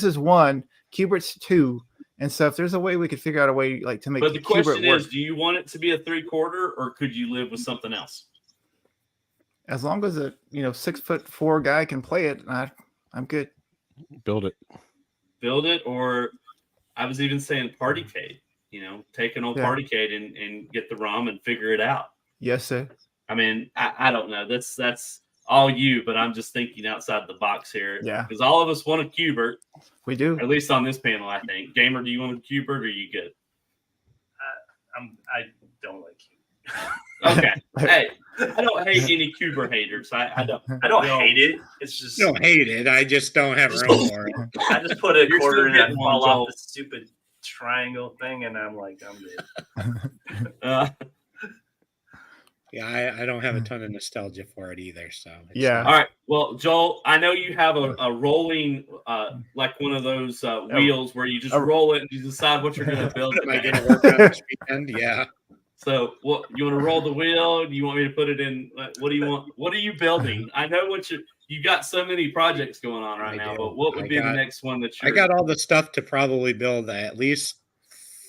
is 1, Q*bert's 2, and so if there's a way we could figure out a way like to make. But the question is, do you want it to be a 3/4, or could you live with something else? As long as a 6'4" guy can play it, I'm good. Build it, or I was even saying partycade. Take an old partycade and get the ROM and figure it out. Yes, sir. I mean, I don't know. That's all you, but I'm just thinking outside the box here. Yeah. Because all of us want a Q*bert. We do. At least on this panel, I think. Gamer, do you want a Q*bert, or are you good? I don't like Q*bert. Okay. Hey, I don't hate any Q*bert haters. I don't hate it. It's just don't hate it. I just don't have room for it. I just put a quarter in and fall off the stupid triangle thing, and I'm like, I'm good. Yeah, I don't have a ton of nostalgia for it either. So All right. Well, Joel, I know you have a rolling, like one of those wheels where you just roll it and you decide what you're going to build. Am I going to work on this weekend? Yeah. So, what you want to roll the wheel? Do you want me to put it in? What do you want? What are you building? I know you got so many projects going on right now, but what would be the next one that you? I got all the stuff to probably build at least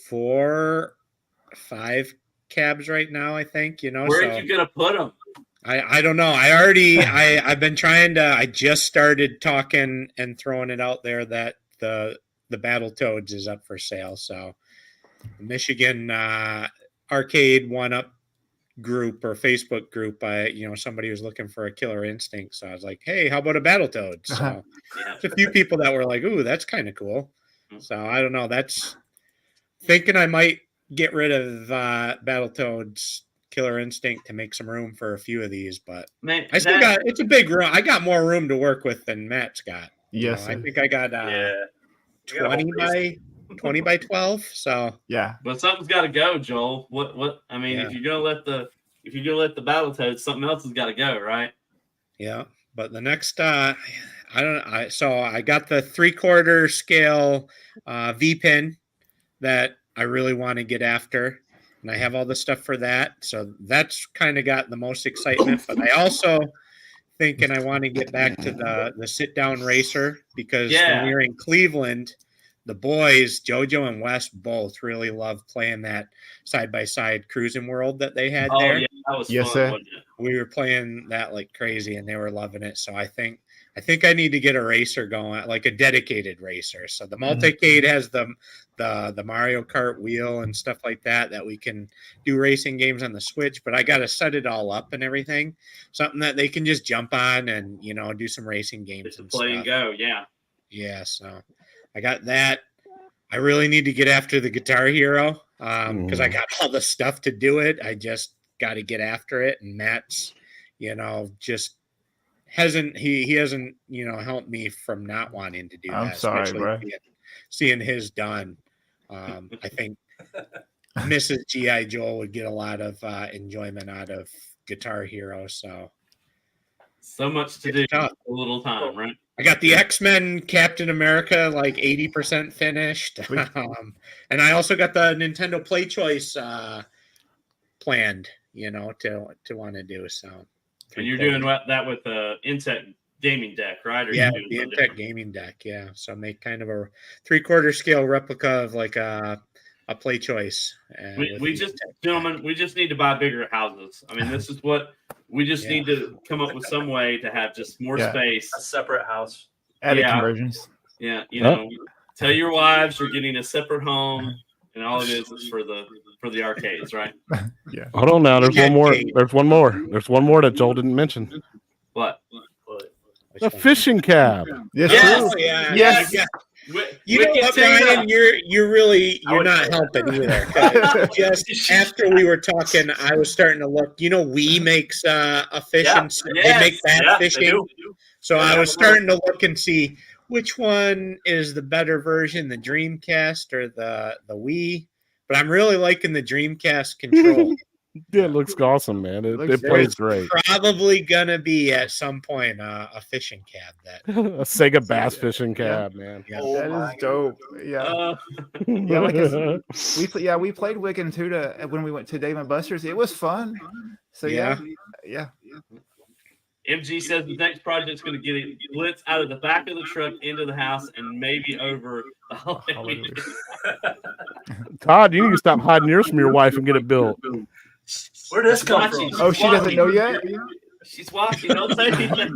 4, 5 cabs right now, I think. Where are you gonna put them? I don't know. I've been trying to. I just started talking and throwing it out there that the Battletoads is up for sale. So the Michigan Arcade 1-Up group or Facebook group, somebody was looking for a Killer Instinct. So I was like, hey, how about a Battletoads? So there's a few people that were like, ooh, that's kind of cool. So I don't know. That's thinking I might get rid of Battletoads Killer Instinct to make some room for a few of these, but I still got, it's a big room. I got more room to work with than Matt's got. Yes. I think I got 20 by 12. So yeah. But something's got to go, Joel. What I mean, if you're gonna let the Battletoads, something else has got to go, right? Yeah. But the next so I got the 3/4 scale V pin that I really want to get after, and I have all the stuff for that. So that's kind of got the most excitement. But I also thinking I want to get back to the sit down racer because when we were in Cleveland, the boys Jojo and Wes both really loved playing that side by side cruising world that they had there. Yeah, that was fun. Sir. We were playing that like crazy, and they were loving it. So I think I need to get a racer going, like a dedicated racer. So the Multicade has the Mario Kart wheel and stuff like that we can do racing games on the Switch, but I got to set it all up and everything. Something that they can just jump on and, do some racing games and play stuff. And go. Yeah. Yeah. So I got that. I really need to get after the Guitar Hero because I got all the stuff to do it. I just got to get after it. And Matt's, just hasn't helped me from not wanting to do that. I'm sorry, bro. Seeing his done, I think Mrs. G.I. Joe would get a lot of enjoyment out of Guitar Hero. So much to do, a little time, right? I got the X-Men Captain America like 80% finished. And I also got the Nintendo Play Choice planned, to want to do. So, and you're doing that with the Intech gaming deck, right? Or yeah, you the Intech gaming deck. Yeah, so make kind of a 3/4 scale replica of like a Play Choice. We just, gentlemen, we just need to buy bigger houses. I mean, this is what we just need to come up with some way to have just more space. A separate house. Attic conversions. Yeah, tell your wives you're getting a separate home, and all it is for the arcades, right? Yeah. Hold on now. There's one more. There's one more. There's one more that Joel didn't mention. What? The fishing cab. Yes. Yes. You know what, Brian? You're not helping either. Just after we were talking, I was starting to look. We makes a fishing. They make bass fishing. So I was starting to look and see which one is the better version, the Dreamcast or the Wii. But I'm really liking the Dreamcast control. Yeah, it looks awesome, man. It plays great. Probably gonna be at some point a fishing cab a Sega bass fishing cab, man. Yeah. That is dope. Yeah, we played Wigan too when we went to Dave and Buster's. It was fun. So yeah. MG says the next project's going to get it blitz out of the back of the truck into the house and maybe over the holiday. Todd, you need to stop hiding yours from your wife and get it built. Where'd this come from? Oh, she doesn't know yet? She's watching. Don't say anything.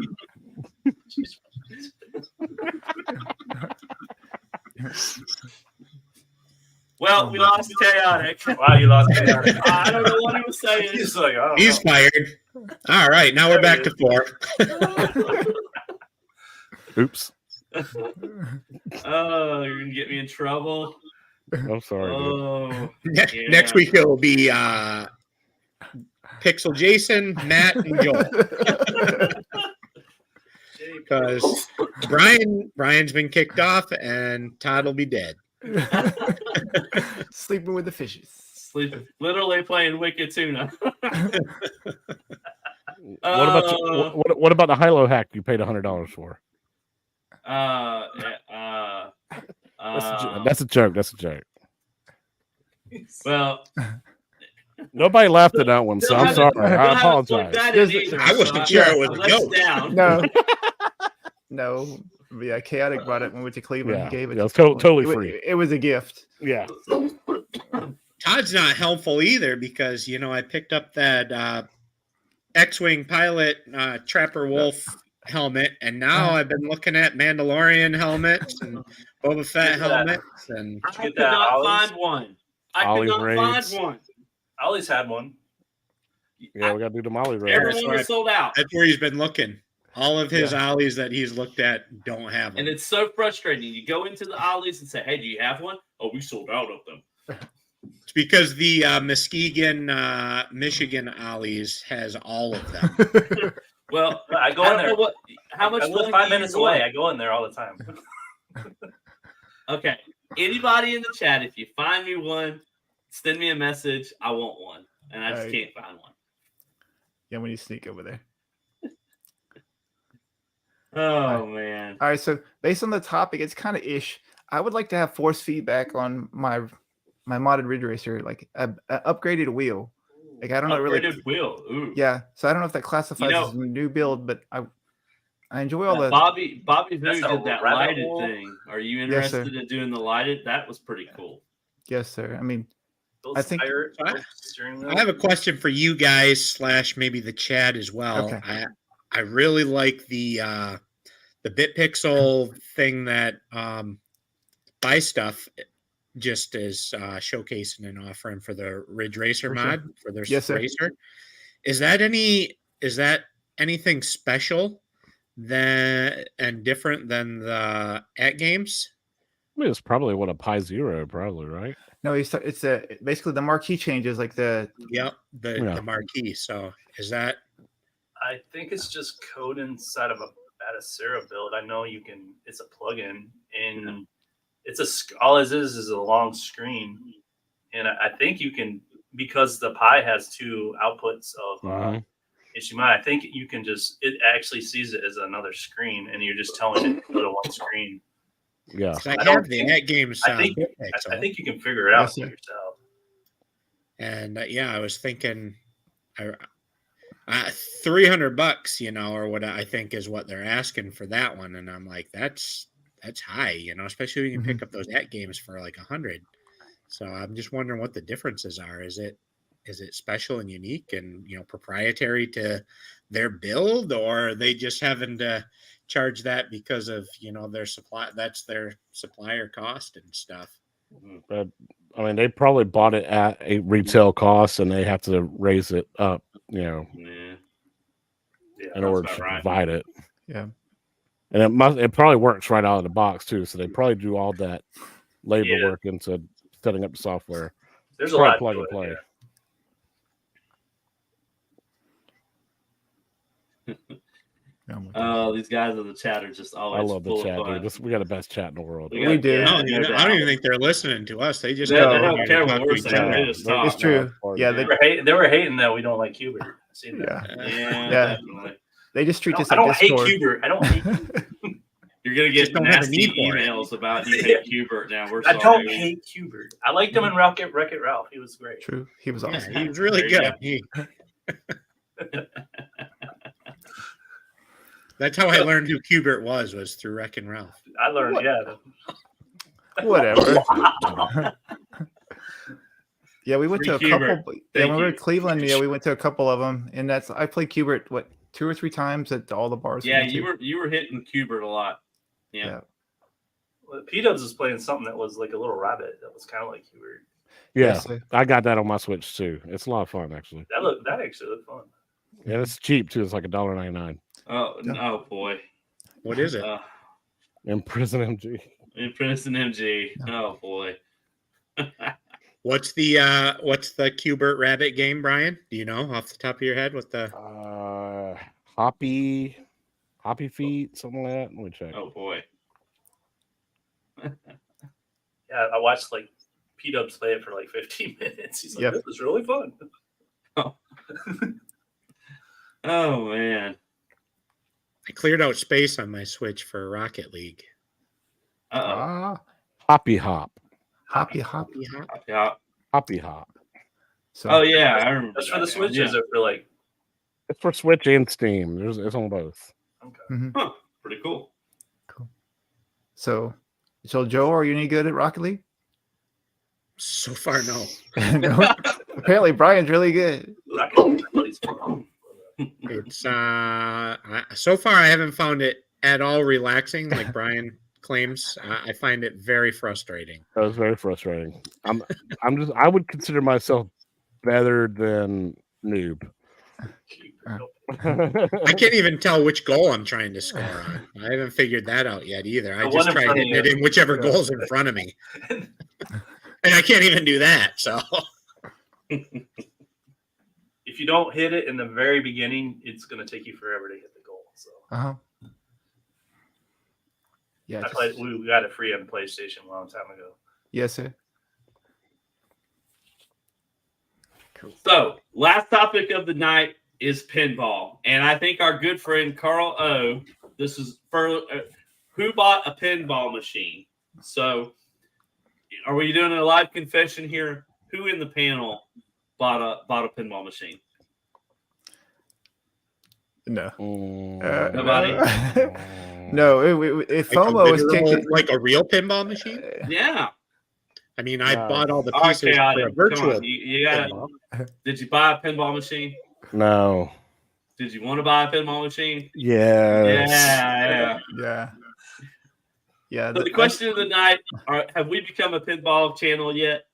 Well, we lost Chaotic. Wow, you lost Chaotic. I don't know what he was saying. He's like, he's fired. All right, now we're back to 4. Oops. Oh, you're gonna get me in trouble. I'm sorry. Oh, Next week it will be Pixel Jason, Matt, and Joel. Because Brian's been kicked off and Todd will be dead. Sleeping with the fishes. Literally playing Wicked Tuna. What about the Hilo hack you paid $100 for? That's a joke. That's a joke. Well, nobody laughed at that one, so I'm sorry. I apologize. I wasn't sure it was a joke. No. Yeah, Chaotic brought it when we went to Cleveland. Yeah, he gave it. It was totally free. It was a gift. Yeah. Todd's not helpful either because I picked up that X-wing pilot Trapper Wolf helmet, and now I've been looking at Mandalorian helmets and Boba Fett helmets, and I could not find one. Ollie's had one. Yeah, we got to do the Molly Ray. Everyone was sold out. That's where he's been looking. All of his ollies that he's looked at don't have them. And it's so frustrating. You go into the ollies and say, hey, do you have one? Oh, we sold out of them. It's because the Muskegon, Michigan ollies has all of them. Well, I go in there. How much? I live 5 minutes away. I go in there all the time. Okay. Anybody in the chat, if you find me one, send me a message. I want one. And I just can't find one. Yeah, when you sneak over there. Oh, man. All right, so based on the topic, it's kind of ish. I would like to have force feedback on my modded Ridge Racer, like a upgraded wheel. Like I don't know really. Upgraded wheel. Ooh. Yeah, so I don't know if that classifies as a new build, but I enjoy all the. Bobby Voo did that lighted hole. thing. Are you interested in doing the lighted? That was pretty cool. Yes, sir. I mean, I think I have a question for you guys / maybe the chat as well. Okay. I really like the BitPixel thing that Buy Stuff just is showcasing and offering for the Ridge Racer mod for their racer. Is that anything special and different than the at games? I mean, it's probably what a Pi Zero, probably, right? No, it's basically the marquee changes, like the marquee. So is that? I think it's just code inside of a Batacera build. I know you can. It's a plugin, and all it is a long screen, and I think you can, because the Pi has 2 outputs of HDMI. I think you can it actually sees it as another screen, and you're just telling it to go to one screen. Yeah. I have the net games. I think you can figure it out for yourself. And I was thinking, $300, or what I think is what they're asking for that one, and I'm like, that's high, especially when you can pick up those net games for like $100. So I'm just wondering what the differences are. Is it special and unique and proprietary to their build, or are they just having to charge that because of their supply? That's their supplier cost and stuff. But I mean, they probably bought it at a retail cost, and they have to raise it up, in order to provide it. Yeah, and it probably works right out of the box too. So they probably do all that labor work into setting up the software. There's a lot plug and play. Oh, these guys in the chat are just always. I love the chat, dude. We got the best chat in the world. We do. I don't even think they're listening to us. They just they don't care what we're saying. They just talk. It's true. Yeah, they were hating that we don't like Hubert. I see that. Yeah. Definitely. They just treat us I like don't hate Discord. Hubert. I don't hate Hubert. You're gonna get nasty emails about you hate Hubert now. I don't hate Hubert. I liked him in Wreck-It Ralph. He was great. True. He was awesome. Yeah, he was really good. That's how I learned who Hubert was through Wreck-It Ralph. I learned, Whatever. Yeah, we went to a couple. Yeah, when we were in Cleveland, we went to a couple of them, and I played Hubert 2 or 3 times at all the bars. Yeah, you were hitting Hubert a lot. Yeah. Well, P-Dubs was playing something that was like a little rabbit that was kind of like Hubert. Yeah, I got that on my Switch too. It's a lot of fun, actually. That actually looked fun. Yeah, it's cheap too. It's like $1.99. Oh boy. What is it? Imprison MG. Imprison MG. Oh boy. What's the Qbert Rabbit game, Brian? Do you know off the top of your head what the Hoppy Feet, something like that? Let me check. Oh boy. Yeah, I watched like P-Dubs play it for like 15 minutes. He's like, this is really fun. Oh man. I cleared out space on my Switch for Rocket League. Hoppy Hop. Hoppy Hop. So, oh yeah, I remember. That's for the Switch. Is it for like? It's for Switch and Steam. It's on both. Okay. Mm-hmm. Huh. Pretty cool. So Joe, are you any good at Rocket League? So far, no. No. Apparently, Brian's really good. It's so far I haven't found it at all relaxing, like Brian claims. I find it very frustrating. That was very frustrating. I would consider myself better than noob. I can't even tell which goal I'm trying to score on. I haven't figured that out yet either. I just try hitting it in whichever goal's in front of me. And I can't even do that. So if you don't hit it in the very beginning, it's going to take you forever to hit the goal. So yeah, we got it free on PlayStation a long time ago. Yes, sir. Cool. So last topic of the night is pinball, and I think our good friend Carl O. This is for who bought a pinball machine. So, are we doing a live confession here? Who in the panel bought a pinball machine? No. Nobody. No. If FOMO is kicking, like a real pinball machine. Yeah. I mean, I bought all the pieces for a virtual. You gotta, did you buy a pinball machine? No. Did you want to buy a pinball machine? Yes. Yeah. So the question of the night: have we become a pinball channel yet?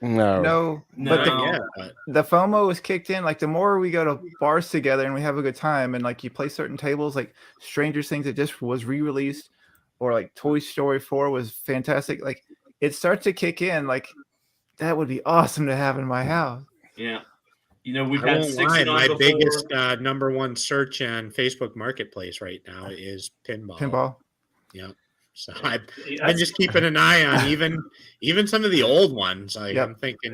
No. But the FOMO is kicked in. Like the more we go to bars together and we have a good time, and like you play certain tables, like Stranger Things that just was re-released, or like Toy Story 4 was fantastic. Like it starts to kick in. Like that would be awesome to have in my house. Yeah. You know, we've had 6 my biggest number one search on Facebook Marketplace right now is pinball. Yeah. So I've been just keeping an eye on even some of the old ones. I'm thinking,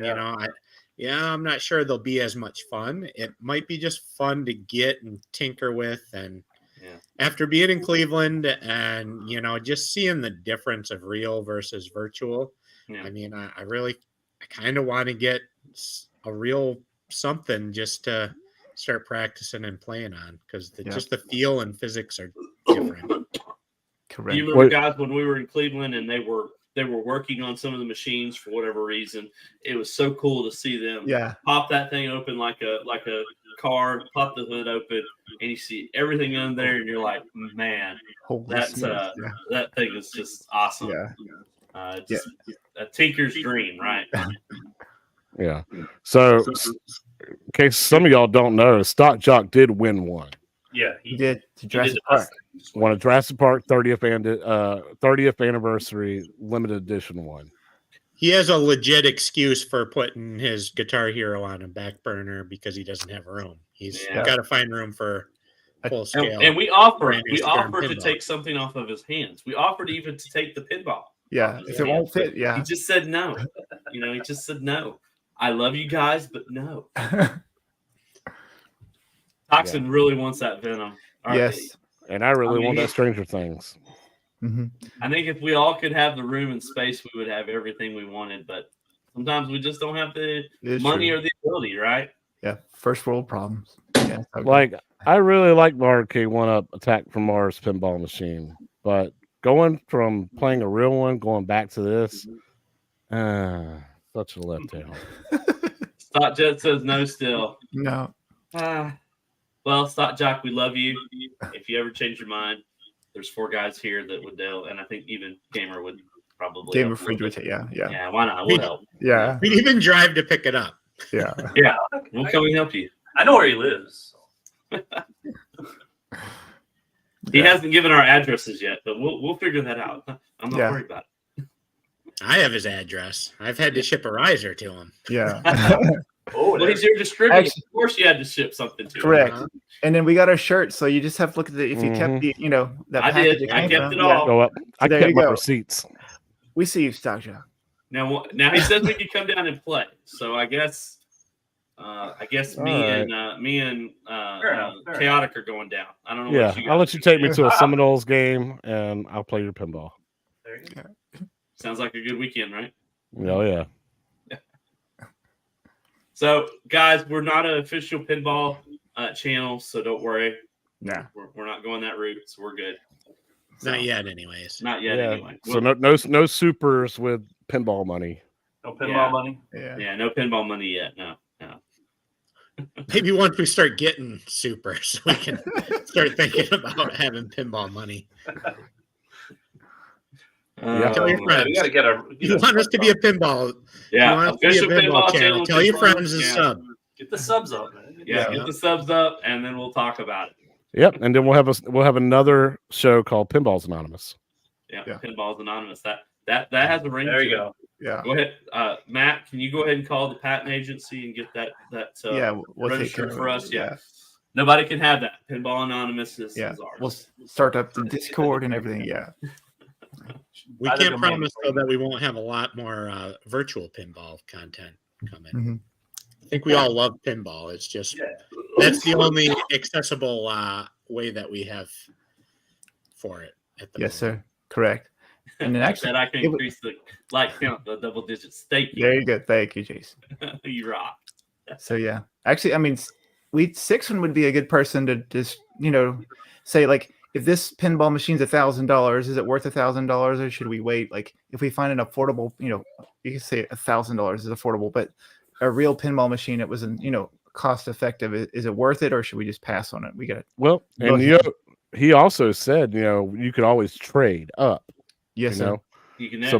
yeah, I'm not sure they'll be as much fun. It might be just fun to get and tinker with. And after being in Cleveland and, just seeing the difference of real versus virtual, I mean, I kind of want to get a real something just to start practicing and playing on, because just the feel and physics are different. Correct. Do you remember, guys, when we were in Cleveland and they were working on some of the machines for whatever reason? It was so cool to see them pop that thing open like a car, pop the hood open, and you see everything in there, and you're like, man, that thing is just awesome. Just a tinker's dream, right? Yeah. So, in case some of y'all don't know, Stock Jock did win one. Yeah, he did. Jurassic Park. Won a Jurassic Park 30th anniversary limited edition one. He has a legit excuse for putting his Guitar Hero on a back burner because he doesn't have room. He's got to find room for full scale. And we offered to take something off of his hands. We offered even to take the pinball. Yeah, if it won't fit, he just said no. He just said no. I love you guys, but no. Toxin really wants that Venom. Yes. And I really want that Stranger Things. Mm-hmm. I think if we all could have the room and space, we would have everything we wanted. But sometimes we just don't have the money or the ability, right? Yeah, first world problems. Yeah, like I really like the arcade one-up Attack from Mars pinball machine, but going from playing a real one, going back to this, such a letdown. Stock Jet says no still. No. Well, Stock Jock, we love you. If you ever change your mind, there's 4 guys here that would do, and I think even Gamer would probably. Gamer Fridge would take, yeah. Yeah, why not? We'll help. Yeah. We'd even drive to pick it up. Yeah. Yeah. We'll come and help you. I know where he lives. He hasn't given our addresses yet, but we'll figure that out. I'm not worried about it. I have his address. I've had to ship a riser to him. Yeah. Well, he's your distributor. Actually, of course, you had to ship something to him. Correct. And then we got our shirt, so you just have to look at the if you kept the that I package. did. I kept it all. Go up. I kept my receipts. We see you, Stock Jock. Now he says we can come down and play. So I guess me and Chaotic are going down. I don't know. Yeah, I'll let you take me to a Seminoles game, and I'll play your pinball. There you go. Sounds like a good weekend, right? Oh yeah. So, guys, we're not an official pinball channel, so don't worry. Yeah, we're not going that route, so we're good. So, not yet, anyways. Not yet, anyway. So no supers with pinball money. No pinball money. Yeah, no pinball money yet. No. Maybe once we start getting supers, we can start thinking about having pinball money. Tell your friends. We gotta get you want us to be a pinball? Yeah, official pinball channel. Tell your friends to sub. Get the subs up, man. Get the subs up, and then we'll talk about it. Yep, and then we'll have another show called Pinballs Anonymous. Yeah. Pinballs Anonymous. That has a ring. There you go. Yeah. Go ahead, Matt. Can you go ahead and call the patent agency and get that we'll registered for us? Yeah. Nobody can have that. Pinball Anonymous is ours. We'll start up the Discord and everything. Yeah. We can't promise though that we won't have a lot more virtual pinball content coming. Mm-hmm. I think we all love pinball. It's just that's the only accessible way that we have for it at the moment. Sir. Correct. And then actually, I can increase the like count, the double digits. Thank you. There you go. Thank you, Jason. You rock. So yeah, actually, I mean, Sixon would be a good person to just say like, if this pinball machine's $1,000, is it worth $1,000, or should we wait? Like, if we find an affordable, you can say $1,000 is affordable, but a real pinball machine, it was cost effective. Is it worth it, or should we just pass on it? We got and he also said you could always trade up. Yes, sir. You can. So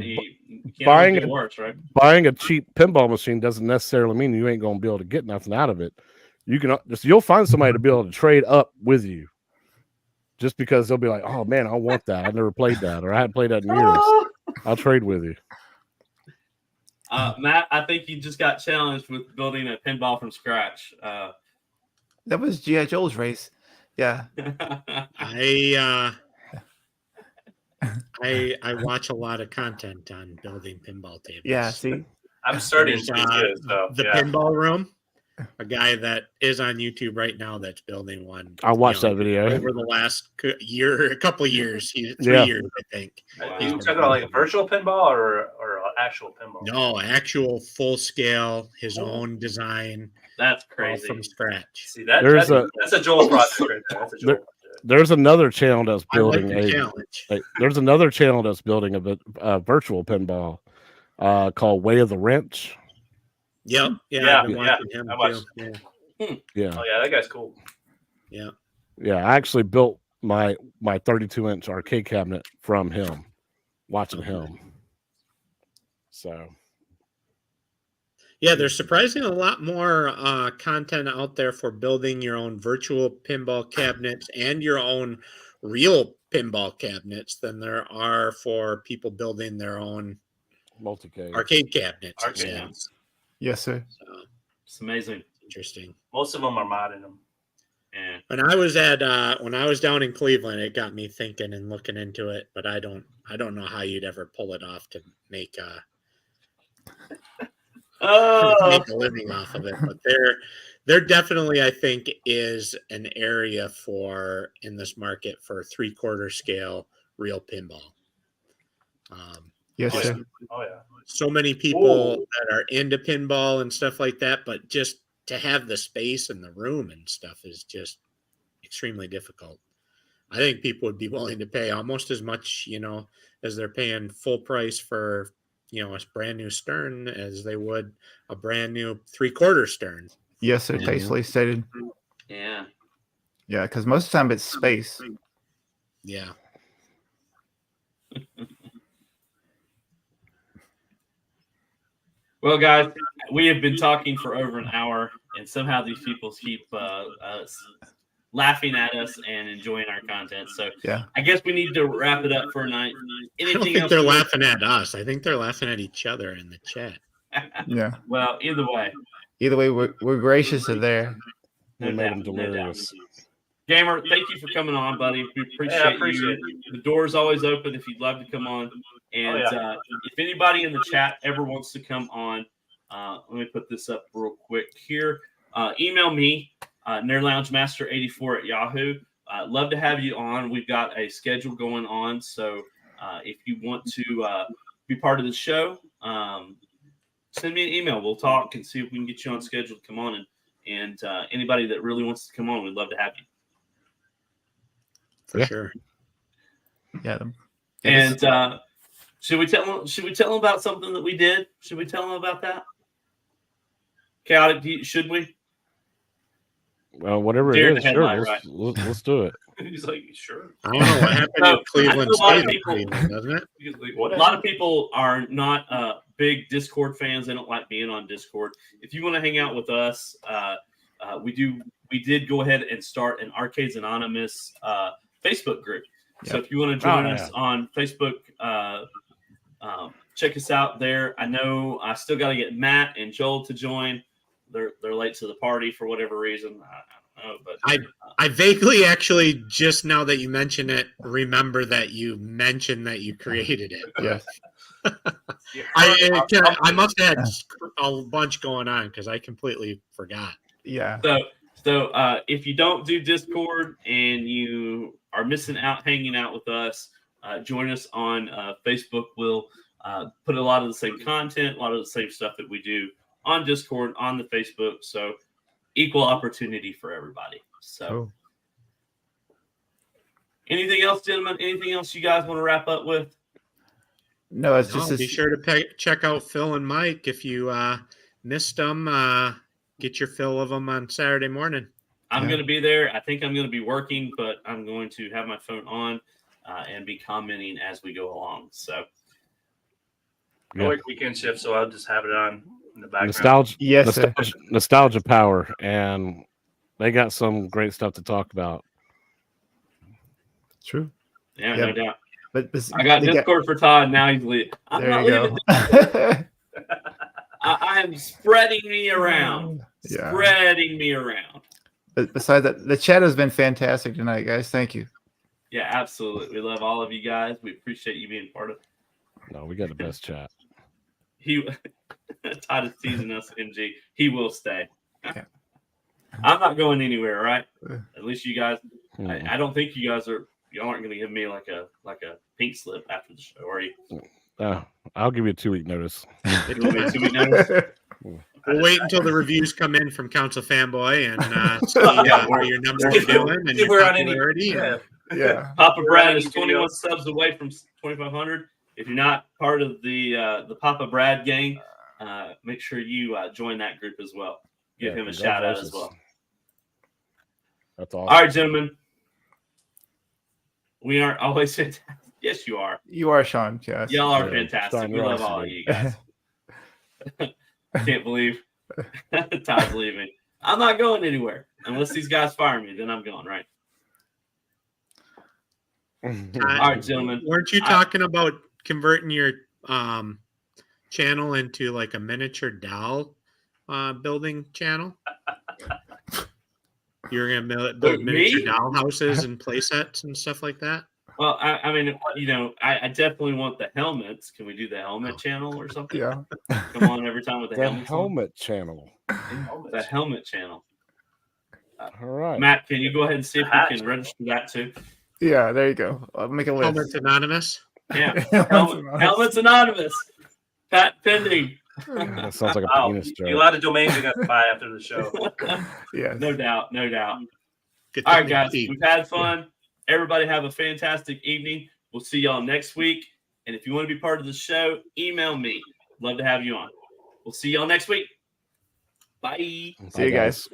buying it works, right? Buying a cheap pinball machine doesn't necessarily mean you ain't going to be able to get nothing out of it. You'll find somebody to be able to trade up with you. Just because they'll be like, oh man, I want that. I've never played that, or I hadn't played that in years. I'll trade with you. Matt, I think you just got challenged with building a pinball from scratch. That was G.I. Joe's race. Yeah. I watch a lot of content on building pinball tables. Yeah, see? I'm starting There's, to too. So the pinball room. A guy that is on YouTube right now that's building one. I watched that video over the last year, a couple years, 3 Yeah. years, I think. Are you talking about like a virtual pinball or actual pinball? No, actual full scale, his own design, That's all crazy. from scratch. See There's that's a Joel project right there. That's a Joel project. There's another channel that's I like building the challenge. there's another channel that's building a virtual pinball called Way of the Wrench. Yep. Yeah, I've been watching him I watched- too. Yeah. Oh yeah, that guy's cool. Yeah. I actually built my 32-inch arcade cabinet from him, watching him. So Yeah, there's surprisingly a lot more content out there for building your own virtual pinball cabinets and your own real pinball cabinets than there are for people building their own multi-cade. arcade cabinets. Arcades. Yes, sir. So, It's amazing. interesting. Most of them are modding them. Yeah. When I was down in Cleveland, it got me thinking and looking into it, but I don't know how you'd ever pull it off to make make a living off of it. But there definitely, I think, is an area in this market for 3/4 scale real pinball. Yes, Oh, sir. Oh yeah. So many people Ooh. that are into pinball and stuff like that, but just to have the space and the room and stuff is just extremely difficult. I think people would be willing to pay almost as much, as they're paying full price for, a brand new stern as they would a brand new 3/4 stern. Yes, sir. Tastefully stated. Yeah. Yeah, because most of the time it's space. Yeah. Well, guys, we have been talking for over an hour, and somehow these people keep laughing at us and enjoying our content. So Yeah. I guess we need to wrap it up for a night. I don't Anything think else? they're laughing at us. I think they're laughing at each other in the chat. Yeah. Well, either way. Either way, we're gracious of there. We made him delirious. Gamer, thank you for coming on, buddy. We appreciate, you. The door's always open if you'd love to come on. And if anybody in the chat ever wants to come on, let me put this up real quick here. Email me, nerdloungemaster84@yahoo. Love to have you on. We've got a schedule going on. So if you want to be part of the show, send me an email. We'll talk and see if we can get you on schedule to come on. And anybody that really wants to come on, we'd love to have you. For sure. Yeah. And should we tell them about something that we did? Should we tell them about that? Chaotic, should we? Well, whatever Deer in it is, the sure. headlight, Let's do it. He's like, sure. I don't know what happened in Cleveland I feel a lot of Stadium, people- Cleveland, doesn't it? He's like, A what? lot of people are not big Discord fans. They don't like being on Discord. If you want to hang out with us, we did go ahead and start an Arcades Anonymous Facebook group. So if you want to join us on Facebook, check us out there. I know I still got to get Matt and Joel to join. They're late to the party for whatever reason. I don't know, but I vaguely actually, just now that you mention it, remember that you mentioned that you created it. Yes. I must have had a bunch going on because I completely forgot. Yeah. So if you don't do Discord and you are missing out hanging out with us, join us on Facebook. We'll put a lot of the same content, a lot of the same stuff that we do on Discord, on the Facebook. So equal opportunity for everybody. So Cool. Anything else, gentlemen? Anything else you guys want to wrap up with? No, it's just Be sure to check out Phil and Mike if you missed them. Get your fill of them on Saturday morning. I'm going to be there. I think I'm going to be working, but I'm going to have my phone on and be commenting as we go along. So I work weekend shift, so I'll just have it on in the background. Nostalgia power, and they got some great stuff to talk about. True. Yeah, no doubt. But I got Discord for Todd. Now he's leaving. I'm there not you leaving. go. I am spreading me around. Yeah. Spreading me around. But besides that, the chat has been fantastic tonight, guys. Thank you. Yeah, absolutely. We love all of you guys. We appreciate you being part of it. No, we got the best chat. he Todd is teasing us, MG. He will stay. Yeah. I'm not going anywhere, right? At least you guys. Hmm. I don't think you guys are. Y'all aren't going to give me like a pink slip after the show, are you? I'll give you a 2-week notice. You want me to 2-week notice? We'll wait until the reviews come in from Council Fanboy and see where your numbers are doing and your popularity. Yeah. Papa Brad is Video. 21 subs away from 2,500. If you're not part of the Papa Brad gang, make sure you join that group as well. Give him a shout out as well. That's awesome. All right, gentlemen. We aren't always fantastic. Yes, you are. You are, Sean. Yes. Y'all are Yeah, fantastic. Sean, We you're love awesome, all of dude. you guys. Can't believe Todd's leaving. I'm not going anywhere unless these guys fire me. Then I'm going, right? All right, gentlemen. Weren't you talking about converting your channel into like a miniature doll building channel? You're gonna build miniature doll houses and play sets and stuff like that? Well, I mean, I definitely want the helmets. Can we do the helmet channel or something? Yeah. Come on every time with the, The helmets on? helmet channel. The helmet channel. All right. Matt, can you go ahead and see if we can register that too? Yeah. There you go. I'll make a list. Helmets Anonymous. Yeah. Helmets Anonymous. Pat pending. That sounds like a Wow, penis a joke. lot of domains are going to buy after the show. Yes. No doubt. No doubt. Get All the right, guys. deep. We've had fun. Everybody have a fantastic evening. We'll see y'all next week. And if you want to be part of the show, email me. Love to have you on. We'll see y'all next week. Bye. See you guys.